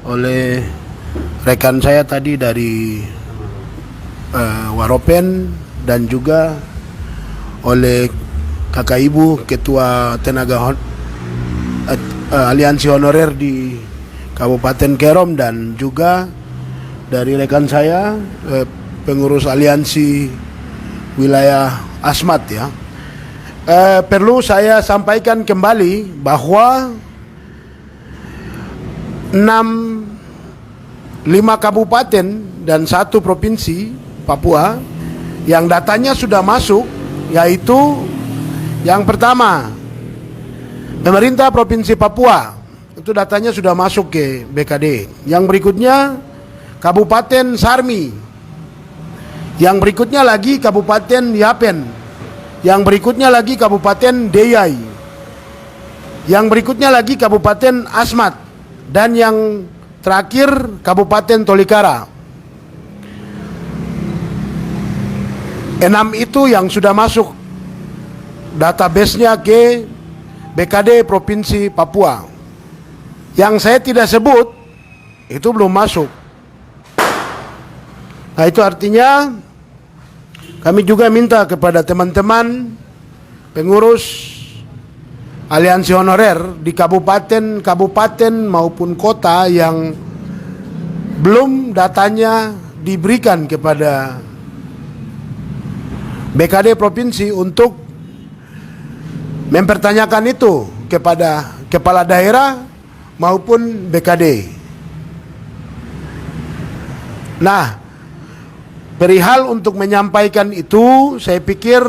oleh rekan saya tadi dari Waropen, dan juga oleh kakak ibu Ketua Aliansi Honorer di Kabupaten Kerom dan juga dari rekan saya pengurus aliansi wilayah Asmat ya. Perlu saya sampaikan kembali bahwa 5 kabupaten dan 1 provinsi Papua yang datanya sudah masuk, yaitu yang pertama pemerintah Provinsi Papua, itu datanya sudah masuk ke BKD. Yang berikutnya Kabupaten Sarmi, yang berikutnya lagi Kabupaten Yapen, yang berikutnya lagi Kabupaten Deyai, yang berikutnya lagi Kabupaten Asmat, dan yang terakhir Kabupaten Tolikara. 6 itu yang sudah masuk database-nya ke BKD Provinsi Papua. Yang saya tidak sebut itu belum masuk. Nah, itu artinya kami juga minta kepada teman-teman pengurus aliansi honorer di kabupaten maupun kota yang belum datanya diberikan kepada BKD Provinsi untuk mempertanyakan itu kepada kepala daerah maupun BKD. Nah, perihal untuk menyampaikan itu, saya pikir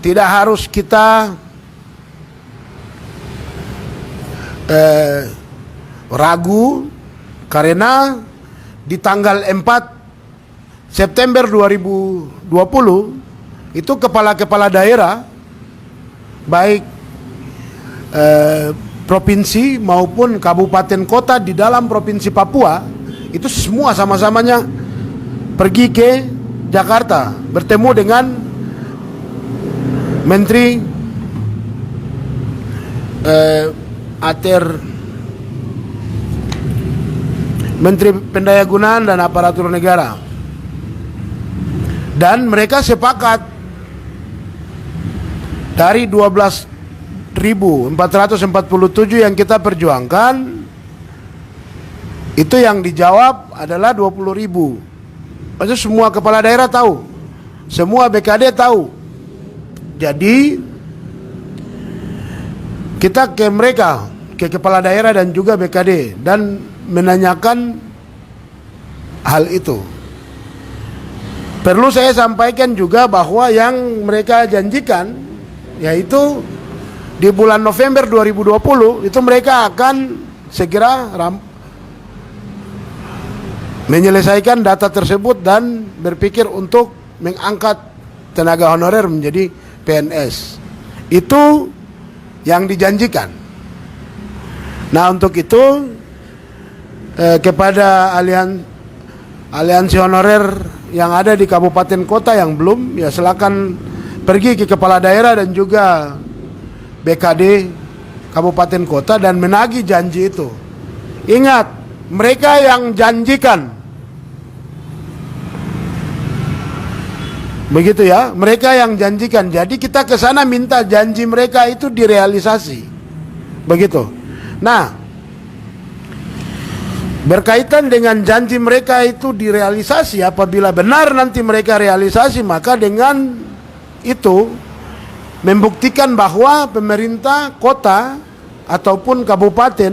tidak harus kita ragu, karena di tanggal 4 September 2020 itu kepala-kepala daerah baik provinsi maupun kabupaten kota di dalam provinsi Papua itu semua sama-samanya pergi ke Jakarta bertemu dengan Menteri Menteri Pendayagunaan dan Aparatur Negara, dan mereka sepakat dari 12.447 yang kita perjuangkan, itu yang dijawab adalah 20.000. Maksudnya semua kepala daerah tahu, semua BKD tahu. Jadi kita ke mereka, ke kepala daerah dan juga BKD, dan menanyakan hal itu. Perlu saya sampaikan juga bahwa yang mereka janjikan, yaitu di bulan November 2020 itu mereka akan segera menyelesaikan data tersebut dan berpikir untuk mengangkat tenaga honorer menjadi PNS. Itu yang dijanjikan. Nah, untuk itu kepada aliansi honorer yang ada di kabupaten kota yang belum, ya silakan pergi ke kepala daerah dan juga BKD kabupaten kota dan menagih janji itu. Ingat, mereka yang janjikan. Begitu ya, mereka yang janjikan. Jadi kita ke sana minta janji mereka itu direalisasi. Begitu. Nah, berkaitan dengan janji mereka itu direalisasi, apabila benar nanti mereka realisasi, maka dengan itu membuktikan bahwa pemerintah kota ataupun kabupaten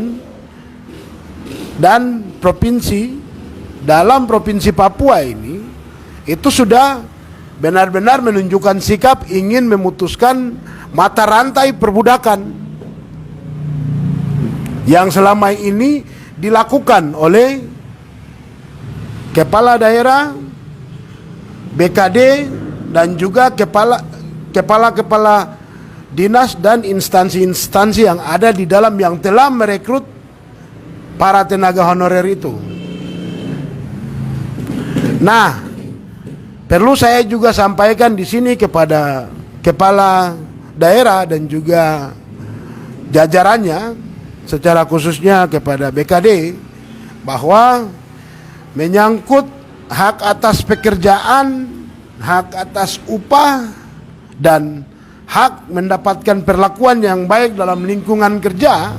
dan provinsi dalam provinsi Papua ini itu sudah benar-benar menunjukkan sikap ingin memutuskan mata rantai perbudakan yang selama ini dilakukan oleh kepala daerah, BKD, dan juga kepala dinas dan instansi-instansi yang ada di dalam yang telah merekrut para tenaga honorer itu. Nah, perlu saya juga sampaikan di sini kepada kepala daerah dan juga jajarannya, secara khususnya kepada BKD, bahwa menyangkut hak atas pekerjaan, hak atas upah, dan hak mendapatkan perlakuan yang baik dalam lingkungan kerja,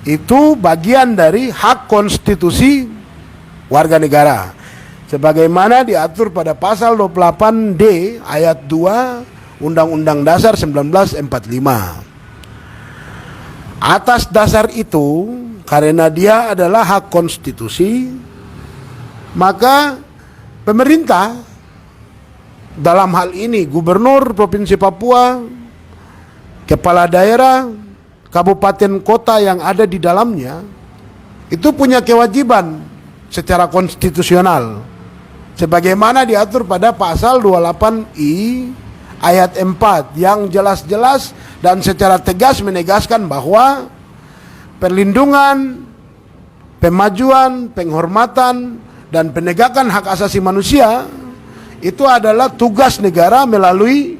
itu bagian dari hak konstitusi warga negara sebagaimana diatur pada pasal 28D ayat 2 Undang-Undang Dasar 1945. Atas dasar itu, karena dia adalah hak konstitusi, maka pemerintah dalam hal ini Gubernur Provinsi Papua, kepala daerah, kabupaten kota yang ada di dalamnya itu punya kewajiban secara konstitusional sebagaimana diatur pada pasal 28I ayat 4 yang jelas-jelas dan secara tegas menegaskan bahwa perlindungan, pemajuan, penghormatan dan penegakan hak asasi manusia itu adalah tugas negara melalui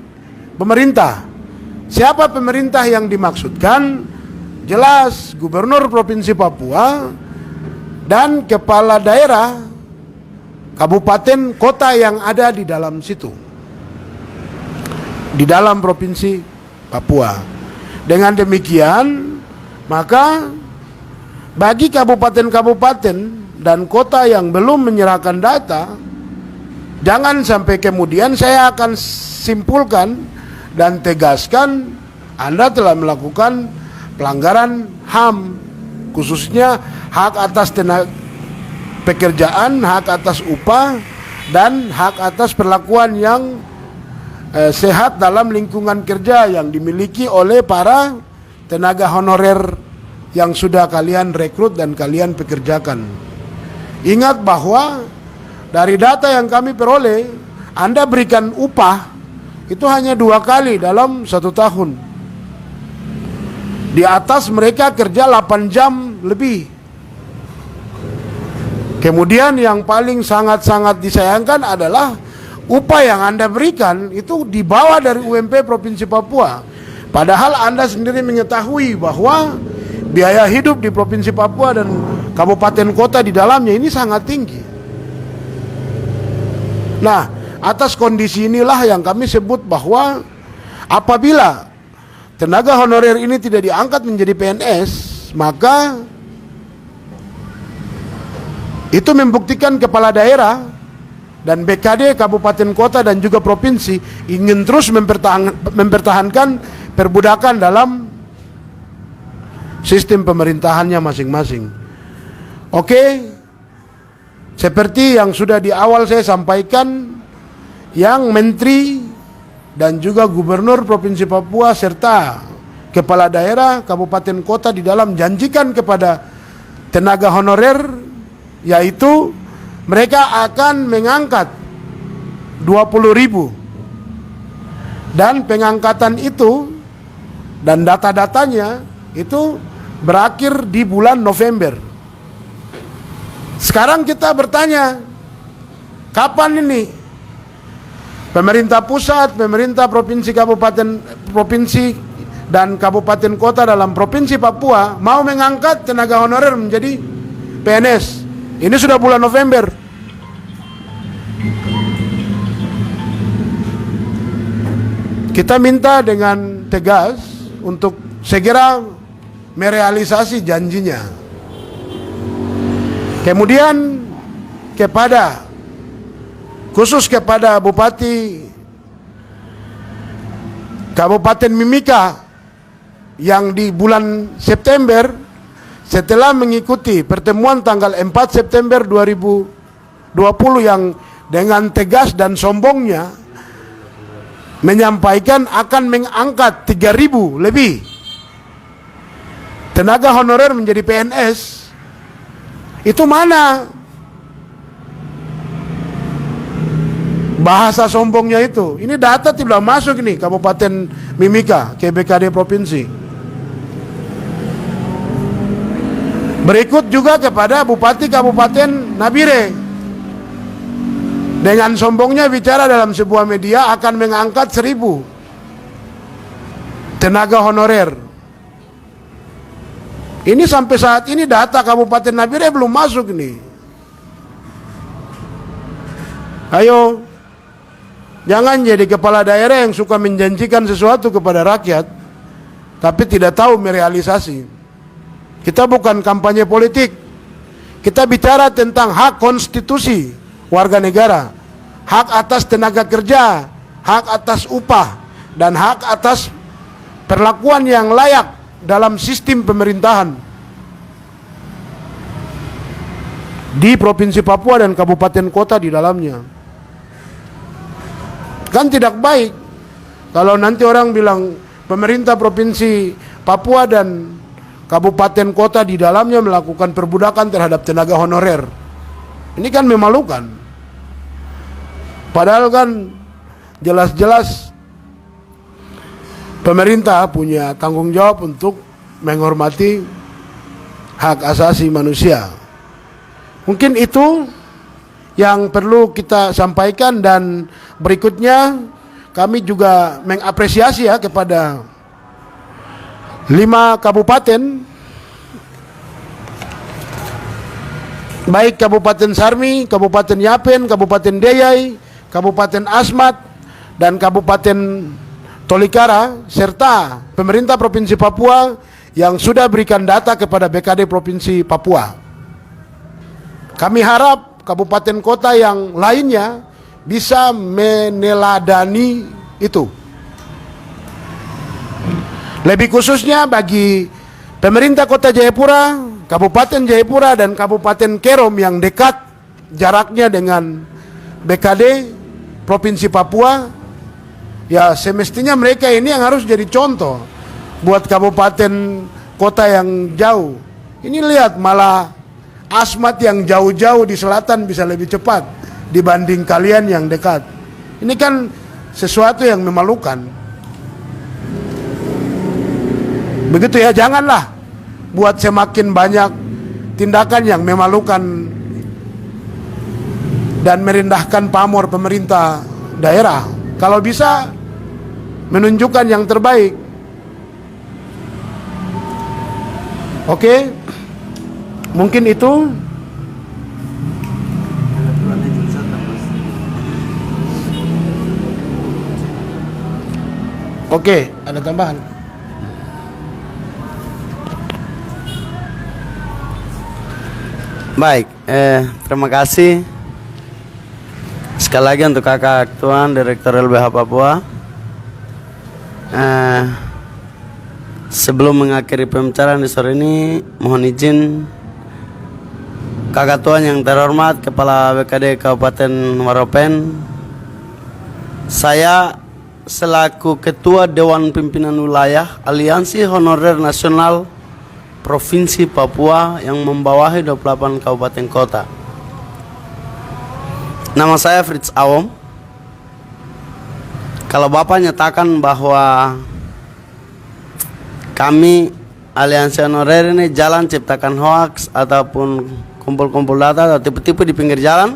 pemerintah. Siapa pemerintah yang dimaksudkan? Jelas Gubernur Provinsi Papua dan kepala daerah kabupaten kota yang ada di dalam situ, di dalam Provinsi Papua. Dengan demikian, maka bagi kabupaten-kabupaten dan kota yang belum menyerahkan data, jangan sampai kemudian saya akan simpulkan dan tegaskan Anda telah melakukan pelanggaran HAM, khususnya hak atas tenaga pekerjaan, hak atas upah, dan hak atas perlakuan yang sehat dalam lingkungan kerja yang dimiliki oleh para tenaga honorer yang sudah kalian rekrut dan kalian pekerjakan. Ingat bahwa dari data yang kami peroleh, Anda berikan upah itu hanya 2 kali dalam 1 tahun. Di atas mereka kerja 8 jam lebih. Kemudian yang paling sangat-sangat disayangkan adalah upah yang Anda berikan itu di bawah dari UMP Provinsi Papua. Padahal Anda sendiri mengetahui bahwa biaya hidup di Provinsi Papua dan kabupaten kota di dalamnya ini sangat tinggi. Nah, atas kondisi inilah yang kami sebut bahwa apabila tenaga honorer ini tidak diangkat menjadi PNS, maka itu membuktikan kepala daerah dan BKD kabupaten kota dan juga provinsi ingin terus mempertahankan perbudakan dalam sistem pemerintahannya masing-masing. Oke, seperti yang sudah di awal saya sampaikan, yang menteri dan juga gubernur Provinsi Papua serta kepala daerah kabupaten kota di dalam janjikan kepada tenaga honorer, yaitu mereka akan mengangkat 20.000 dan pengangkatan itu dan data-datanya itu berakhir di bulan November. Sekarang kita bertanya, kapan ini pemerintah pusat, pemerintah provinsi, dan kabupaten kota dalam Provinsi Papua mau mengangkat tenaga honorer menjadi PNS? Ini sudah bulan November. Kita minta dengan tegas untuk segera merealisasi janjinya. Kemudian khusus kepada Bupati Kabupaten Mimika yang di bulan September, setelah mengikuti pertemuan tanggal 4 September 2020 yang dengan tegas dan sombongnya menyampaikan akan mengangkat 3.000 lebih tenaga honorer menjadi PNS, itu mana bahasa sombongnya itu? Ini data tidak masuk ini Kabupaten Mimika ke BKD Provinsi. Berikut juga kepada Bupati Kabupaten Nabire, dengan sombongnya bicara dalam sebuah media akan mengangkat 1.000 tenaga honorer. Ini sampai saat ini data Kabupaten Nabire belum masuk ini. Ayo, jangan jadi kepala daerah yang suka menjanjikan sesuatu kepada rakyat tapi tidak tahu merealisasi. Kita bukan kampanye politik. Kita bicara tentang hak konstitusi warga negara, hak atas tenaga kerja, hak atas upah, dan hak atas perlakuan yang layak dalam sistem pemerintahan di Provinsi Papua dan kabupaten kota di dalamnya. Kan tidak baik kalau nanti orang bilang pemerintah Provinsi Papua dan kabupaten kota di dalamnya melakukan perbudakan terhadap tenaga honorer. Ini kan memalukan. Padahal kan jelas-jelas pemerintah punya tanggung jawab untuk menghormati hak asasi manusia. Mungkin itu yang perlu kita sampaikan, dan berikutnya kami juga mengapresiasi ya kepada 5 kabupaten, baik Kabupaten Sarmi, Kabupaten Yapen, Kabupaten Deyai, Kabupaten Asmat, dan Kabupaten Tolikara, serta pemerintah Provinsi Papua yang sudah berikan data kepada BKD Provinsi Papua. Kami harap kabupaten kota yang lainnya bisa meneladani itu. Lebih khususnya bagi pemerintah Kota Jayapura, Kabupaten Jayapura, dan Kabupaten Kerom yang dekat jaraknya dengan BKD Provinsi Papua, ya semestinya mereka ini yang harus jadi contoh buat kabupaten kota yang jauh. Ini lihat, malah Asmat yang jauh-jauh di selatan bisa lebih cepat dibanding kalian yang dekat. Ini kan sesuatu yang memalukan. Begitu ya, janganlah buat semakin banyak tindakan yang memalukan dan merendahkan pamor pemerintah daerah. Kalau bisa menunjukkan yang terbaik. Oke, mungkin itu. Oke, ada tambahan? Baik, terima kasih sekali lagi untuk Kakak Tuan Direktur LBH Papua. Sebelum mengakhiri pembicaraan di sore ini, mohon izin Kakak Tuan yang terhormat Kepala BKD Kabupaten Waropen, saya selaku Ketua Dewan Pimpinan Wilayah Aliansi Honorer Nasional Provinsi Papua yang membawahi 28 kabupaten kota. Nama saya Fritz Awom. Kalau Bapak nyatakan bahwa kami Aliansi Honorer ini jalan ciptakan hoax ataupun kumpul-kumpul data atau tipu-tipu di pinggir jalan,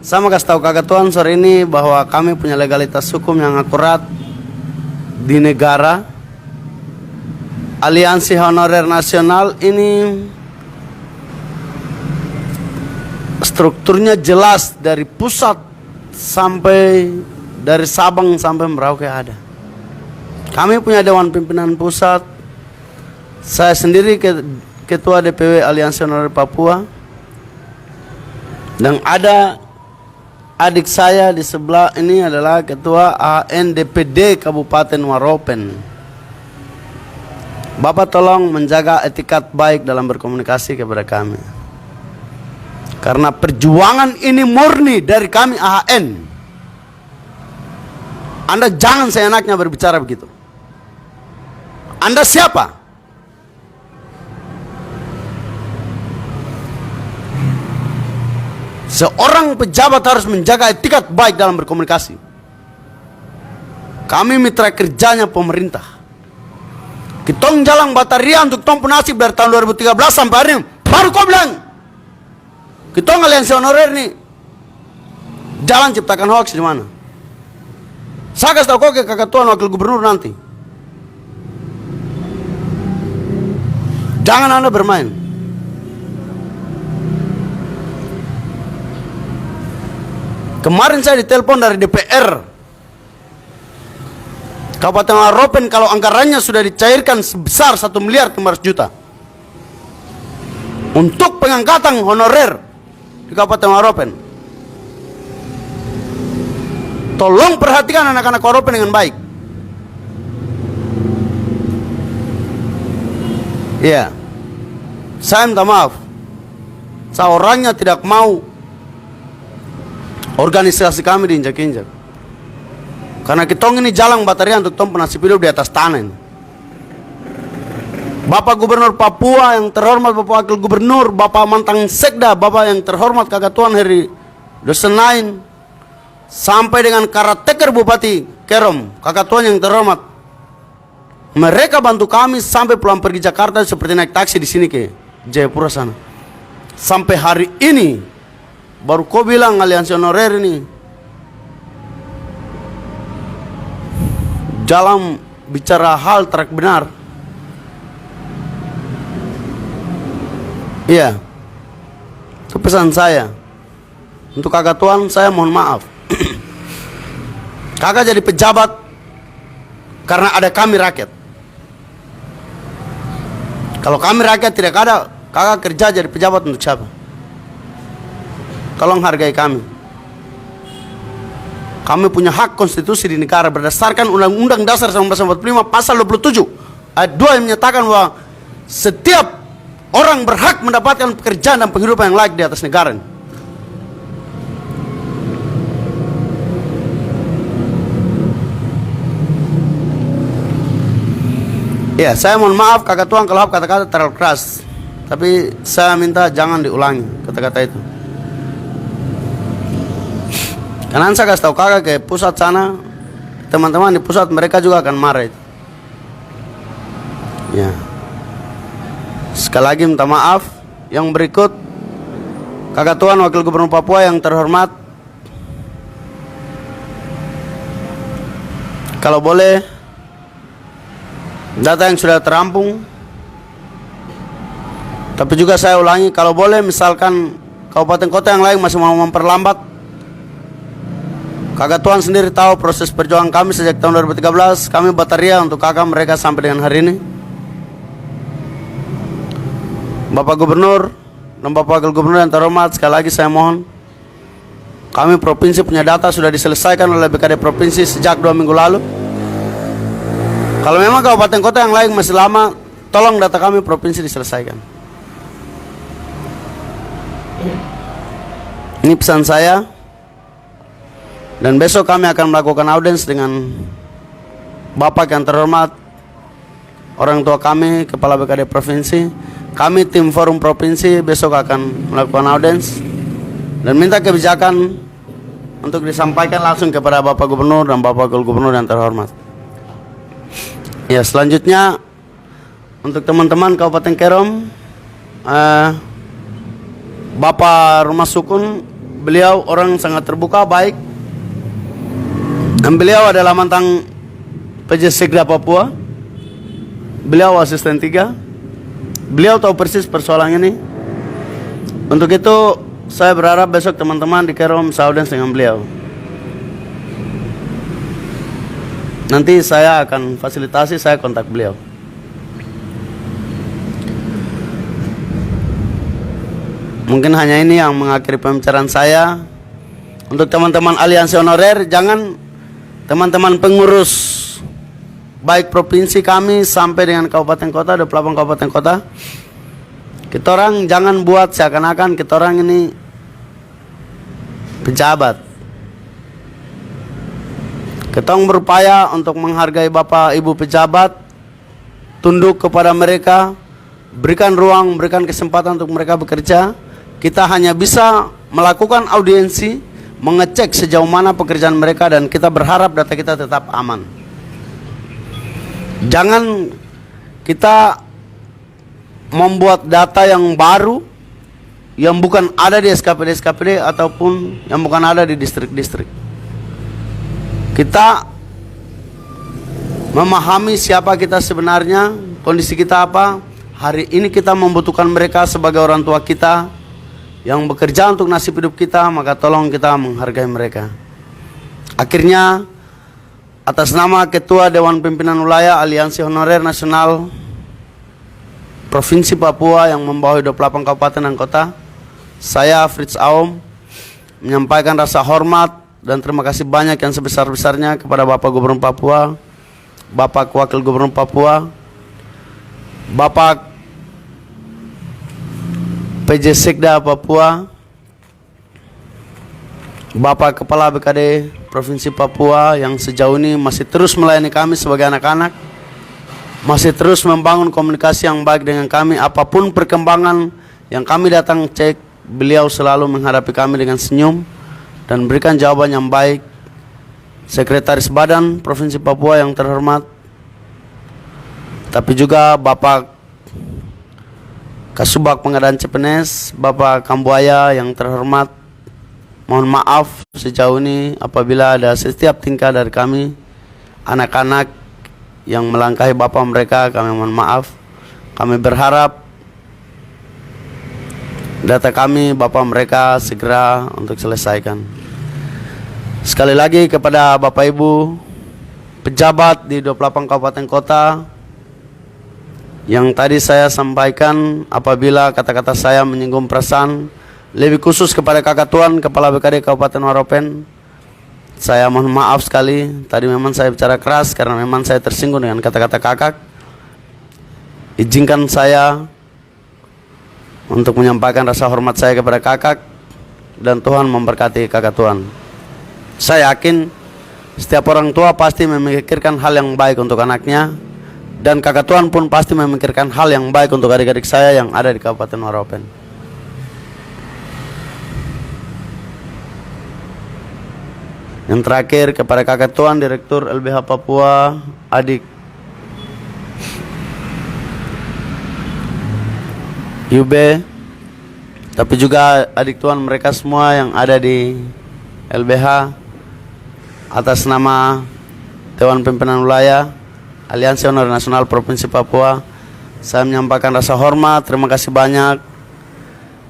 saya mau kasih tahu Kakak Tuan sore ini bahwa kami punya legalitas hukum yang akurat di negara. Aliansi Honorer Nasional ini strukturnya jelas dari pusat sampai dari Sabang sampai Merauke ada. Kami punya Dewan Pimpinan Pusat. Saya sendiri Ketua DPW Aliansi Honorer Papua. Dan ada adik saya di sebelah ini adalah Ketua ANDPD Kabupaten Waropen. Bapak tolong menjaga etikat baik dalam berkomunikasi kepada kami. Karena perjuangan ini murni dari kami AHN. Anda jangan seenaknya berbicara begitu. Anda siapa? Seorang pejabat harus menjaga etikat baik dalam berkomunikasi. Kami mitra kerjanya pemerintah. Kitong jalan bataria untuk tong penasib dari tahun 2013 sampai hari ini. Baru kau bilang kitong Aliansi Honorer nih jalan ciptakan hoax di mana? Saya kasih tahu kau ke Kakak Tuan Wakil Gubernur nanti. Jangan Anda bermain. Kemarin saya ditelepon dari DPR Kabupaten Waropen kalau anggarannya sudah dicairkan sebesar 1 miliar 500 juta. untuk pengangkatan honorer di Kabupaten Waropen. Tolong perhatikan anak-anak Waropen dengan baik. Iya, saya minta maaf. Saya orangnya tidak mau organisasi kami diinjak-injak. Karena kitong ini jalan batarian untuk tong penasib hidup di atas tanah ini. Bapak Gubernur Papua yang terhormat, Bapak Wakil Gubernur, Bapak Mantan Sekda, Bapak yang terhormat Kakatuan Heri Dosenain, sampai dengan Karateker Bupati Kerom, Kakatuan yang terhormat. Mereka bantu kami sampai pulang pergi Jakarta seperti naik taksi di sini ke Jayapura sana. Sampai hari ini baru kau bilang aliansi honorer ini jalan bicara hal terak benar. Iya, itu pesan saya untuk kakak tuan. Saya mohon maaf. Kakak jadi pejabat karena ada kami rakyat. Kalau kami rakyat tidak ada, kakak kerja jadi pejabat untuk siapa? Tolong hargai kami. Kami punya hak konstitusi di negara berdasarkan Undang-Undang Dasar 1945 pasal 27 ayat 2 yang menyatakan bahwa setiap orang berhak mendapatkan pekerjaan dan penghidupan yang layak di atas negara. Ya, saya mohon maaf kakak tuan kalau kata-kata terlalu keras. Tapi saya minta jangan diulangi kata-kata itu. Karena saya kasih tahu kakak ke pusat sana, teman-teman di pusat mereka juga akan marah itu. Ya. Sekali lagi minta maaf. Yang berikut, kakak tuan Wakil Gubernur Papua yang terhormat, kalau boleh data yang sudah terampung. Tapi juga saya ulangi, kalau boleh misalkan kabupaten kota yang lain masih mau memperlambat, kakak tuan sendiri tahu proses perjuangan kami sejak tahun 2013. Kami bataria untuk kakak mereka sampai dengan hari ini. Bapak Gubernur dan Bapak Wakil Gubernur yang terhormat, sekali lagi saya mohon, kami provinsi punya data sudah diselesaikan oleh BKD Provinsi sejak 2 minggu lalu. Kalau memang kabupaten kota yang lain masih lama, tolong data kami provinsi diselesaikan. Ini pesan saya. Dan besok kami akan melakukan audiens dengan Bapak yang terhormat, orang tua kami, Kepala BKD Provinsi. Kami tim forum provinsi besok akan melakukan audiens dan minta kebijakan untuk disampaikan langsung kepada Bapak Gubernur dan Bapak Wakil Gubernur yang terhormat. Ya, selanjutnya untuk teman-teman Kabupaten Kerom, Bapak Rumah Sukun, beliau orang sangat terbuka, baik. Dan beliau adalah mantan PJ Sekda Papua. Beliau asisten 3. Beliau tahu persis persoalan ini. Untuk itu saya berharap besok teman-teman di Kerom audiens dengan beliau. Nanti saya akan fasilitasi, saya kontak beliau. Mungkin hanya ini yang mengakhiri pembicaraan saya. Untuk teman-teman aliansi honorer, jangan teman-teman pengurus baik provinsi kami sampai dengan kabupaten kota, 28 kabupaten kota, kita orang jangan buat seakan-akan kita orang ini pejabat. Kita orang berupaya untuk menghargai Bapak Ibu pejabat, tunduk kepada mereka, berikan ruang, berikan kesempatan untuk mereka bekerja. Kita hanya bisa melakukan audiensi, mengecek sejauh mana pekerjaan mereka, dan kita berharap data kita tetap aman. Jangan kita membuat data yang baru yang bukan ada di SKPD ataupun yang bukan ada di distrik-distrik. Kita memahami siapa kita sebenarnya, kondisi kita apa. Hari ini kita membutuhkan mereka sebagai orang tua kita yang bekerja untuk nasib hidup kita, maka tolong kita menghargai mereka. Akhirnya, atas nama Ketua Dewan Pimpinan Wilayah Aliansi Honorer Nasional Provinsi Papua yang membawahi 28 kabupaten dan kota, saya Fritz Aum menyampaikan rasa hormat dan terima kasih banyak yang sebesar-besarnya kepada Bapak Gubernur Papua, Bapak Wakil Gubernur Papua, Bapak PJ Sekda Papua, Bapak Kepala BKD Provinsi Papua yang sejauh ini masih terus melayani kami sebagai anak-anak, masih terus membangun komunikasi yang baik dengan kami. Apapun perkembangan yang kami datang cek, beliau selalu menghadapi kami dengan senyum dan berikan jawaban yang baik. Sekretaris Badan Provinsi Papua yang terhormat, tapi juga Bapak Kasubag Pengadaan CPNS, Bapak Kambuaya yang terhormat, mohon maaf sejauh ini apabila ada setiap tingkah dari kami anak-anak yang melangkahi bapak mereka, kami mohon maaf. Kami berharap data kami bapak mereka segera untuk selesaikan. Sekali lagi kepada Bapak Ibu pejabat di 28 kabupaten kota, yang tadi saya sampaikan, apabila kata-kata saya menyinggung perasaan, lebih khusus kepada Kakak Tuan Kepala BKD Kabupaten Waropen, saya mohon maaf sekali. Tadi memang saya bicara keras karena memang saya tersinggung dengan kata-kata kakak. Izinkan saya untuk menyampaikan rasa hormat saya kepada kakak, dan Tuhan memberkati Kakak Tuan. Saya yakin setiap orang tua pasti memikirkan hal yang baik untuk anaknya, dan Kakak Tuan pun pasti memikirkan hal yang baik untuk adik-adik saya yang ada di Kabupaten Waropen. Yang terakhir kepada Kakak Tuan Direktur LBH Papua, adik Yube, tapi juga adik Tuan mereka semua yang ada di LBH, atas nama Dewan Pimpinan Wilayah Aliansi Honor Nasional Provinsi Papua, saya menyampaikan rasa hormat, terima kasih banyak.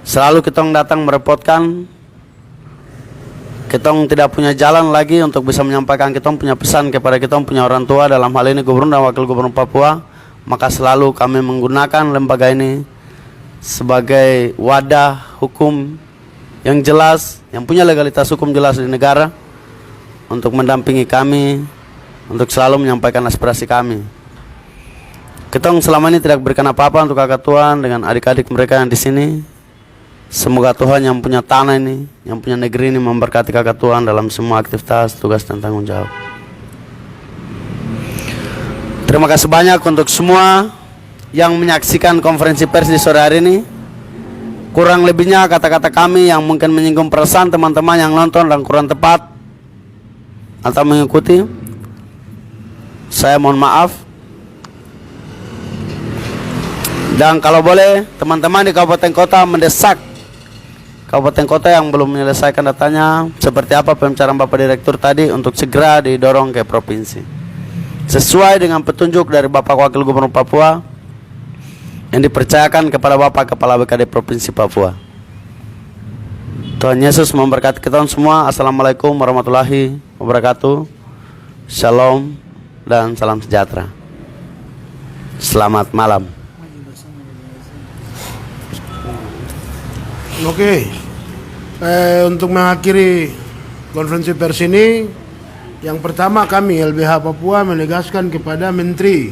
Selalu kita datang merepotkan, kita tidak punya jalan lagi untuk bisa menyampaikan kita punya pesan kepada kita punya orang tua, dalam hal ini Gubernur dan Wakil Gubernur Papua. Maka selalu kami menggunakan lembaga ini sebagai wadah hukum yang jelas, yang punya legalitas hukum jelas di negara, untuk mendampingi kami, untuk selalu menyampaikan aspirasi kami. Kita selama ini tidak berikan apa-apa untuk Kakak Tuan dengan adik-adik mereka yang di sini. Semoga Tuhan yang punya tanah ini, yang punya negeri ini memberkati Kakak Tuan dalam semua aktivitas, tugas dan tanggung jawab. Terima kasih banyak untuk semua yang menyaksikan konferensi pers di sore hari ini. Kurang lebihnya kata-kata kami yang mungkin menyinggung perasaan teman-teman yang nonton dan kurang tepat atau mengikuti, saya mohon maaf. Dan kalau boleh teman-teman di kabupaten kota mendesak kabupaten kota yang belum menyelesaikan datanya, seperti apa pembicaraan Bapak Direktur tadi, untuk segera didorong ke provinsi sesuai dengan petunjuk dari Bapak Wakil Gubernur Papua yang dipercayakan kepada Bapak Kepala BKD Provinsi Papua. Tuhan Yesus memberkati kita semua. Assalamualaikum warahmatullahi wabarakatuh. Shalom dan salam sejahtera. Selamat malam. Oke, untuk mengakhiri konferensi pers ini, yang pertama kami LBH Papua menegaskan kepada Menteri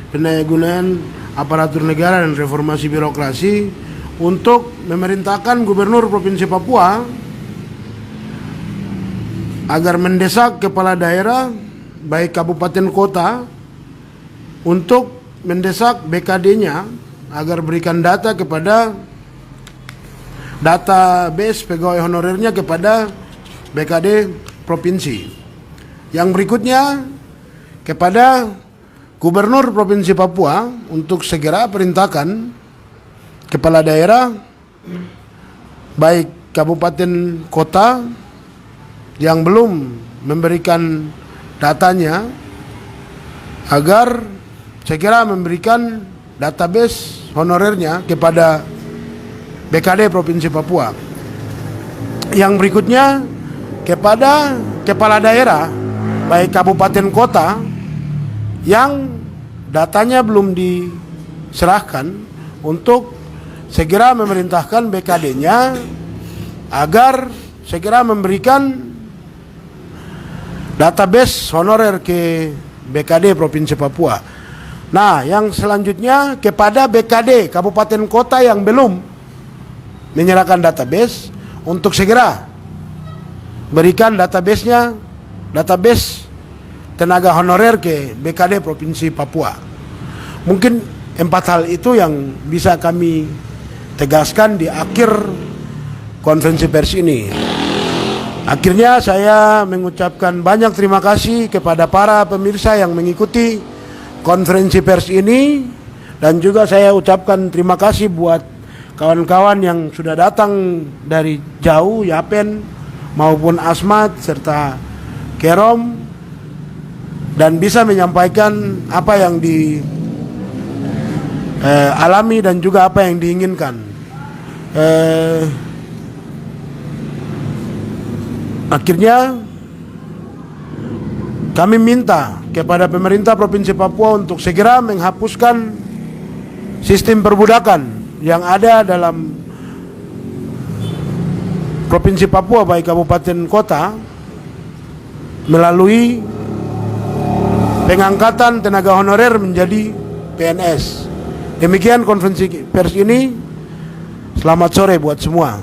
Pendayagunaan Aparatur Negara dan Reformasi Birokrasi untuk memerintahkan Gubernur Provinsi Papua agar mendesak kepala daerah baik kabupaten kota untuk mendesak BKD-nya agar berikan data kepada database pegawai honorernya kepada BKD provinsi. Yang berikutnya kepada Gubernur Provinsi Papua untuk segera perintahkan kepala daerah baik kabupaten kota yang belum memberikan datanya agar segera memberikan database honorernya kepada BKD Provinsi Papua. Yang berikutnya kepada kepala daerah baik kabupaten kota yang datanya belum diserahkan untuk segera memerintahkan BKD-nya agar segera memberikan database honorer ke BKD Provinsi Papua. Nah, yang selanjutnya kepada BKD kabupaten kota yang belum menyerahkan database untuk segera berikan database tenaga honorer ke BKD Provinsi Papua. Mungkin 4 hal itu yang bisa kami tegaskan di akhir konferensi pers ini. Akhirnya saya mengucapkan banyak terima kasih kepada para pemirsa yang mengikuti konferensi pers ini, dan juga saya ucapkan terima kasih buat kawan-kawan yang sudah datang dari jauh, Yapen maupun Asmat serta Kerom, dan bisa menyampaikan apa yang dialami dan juga apa yang diinginkan. Akhirnya kami minta kepada pemerintah Provinsi Papua untuk segera menghapuskan sistem perbudakan yang ada dalam Provinsi Papua baik kabupaten kota melalui pengangkatan tenaga honorer menjadi PNS. Demikian konferensi pers ini. Selamat sore buat semua.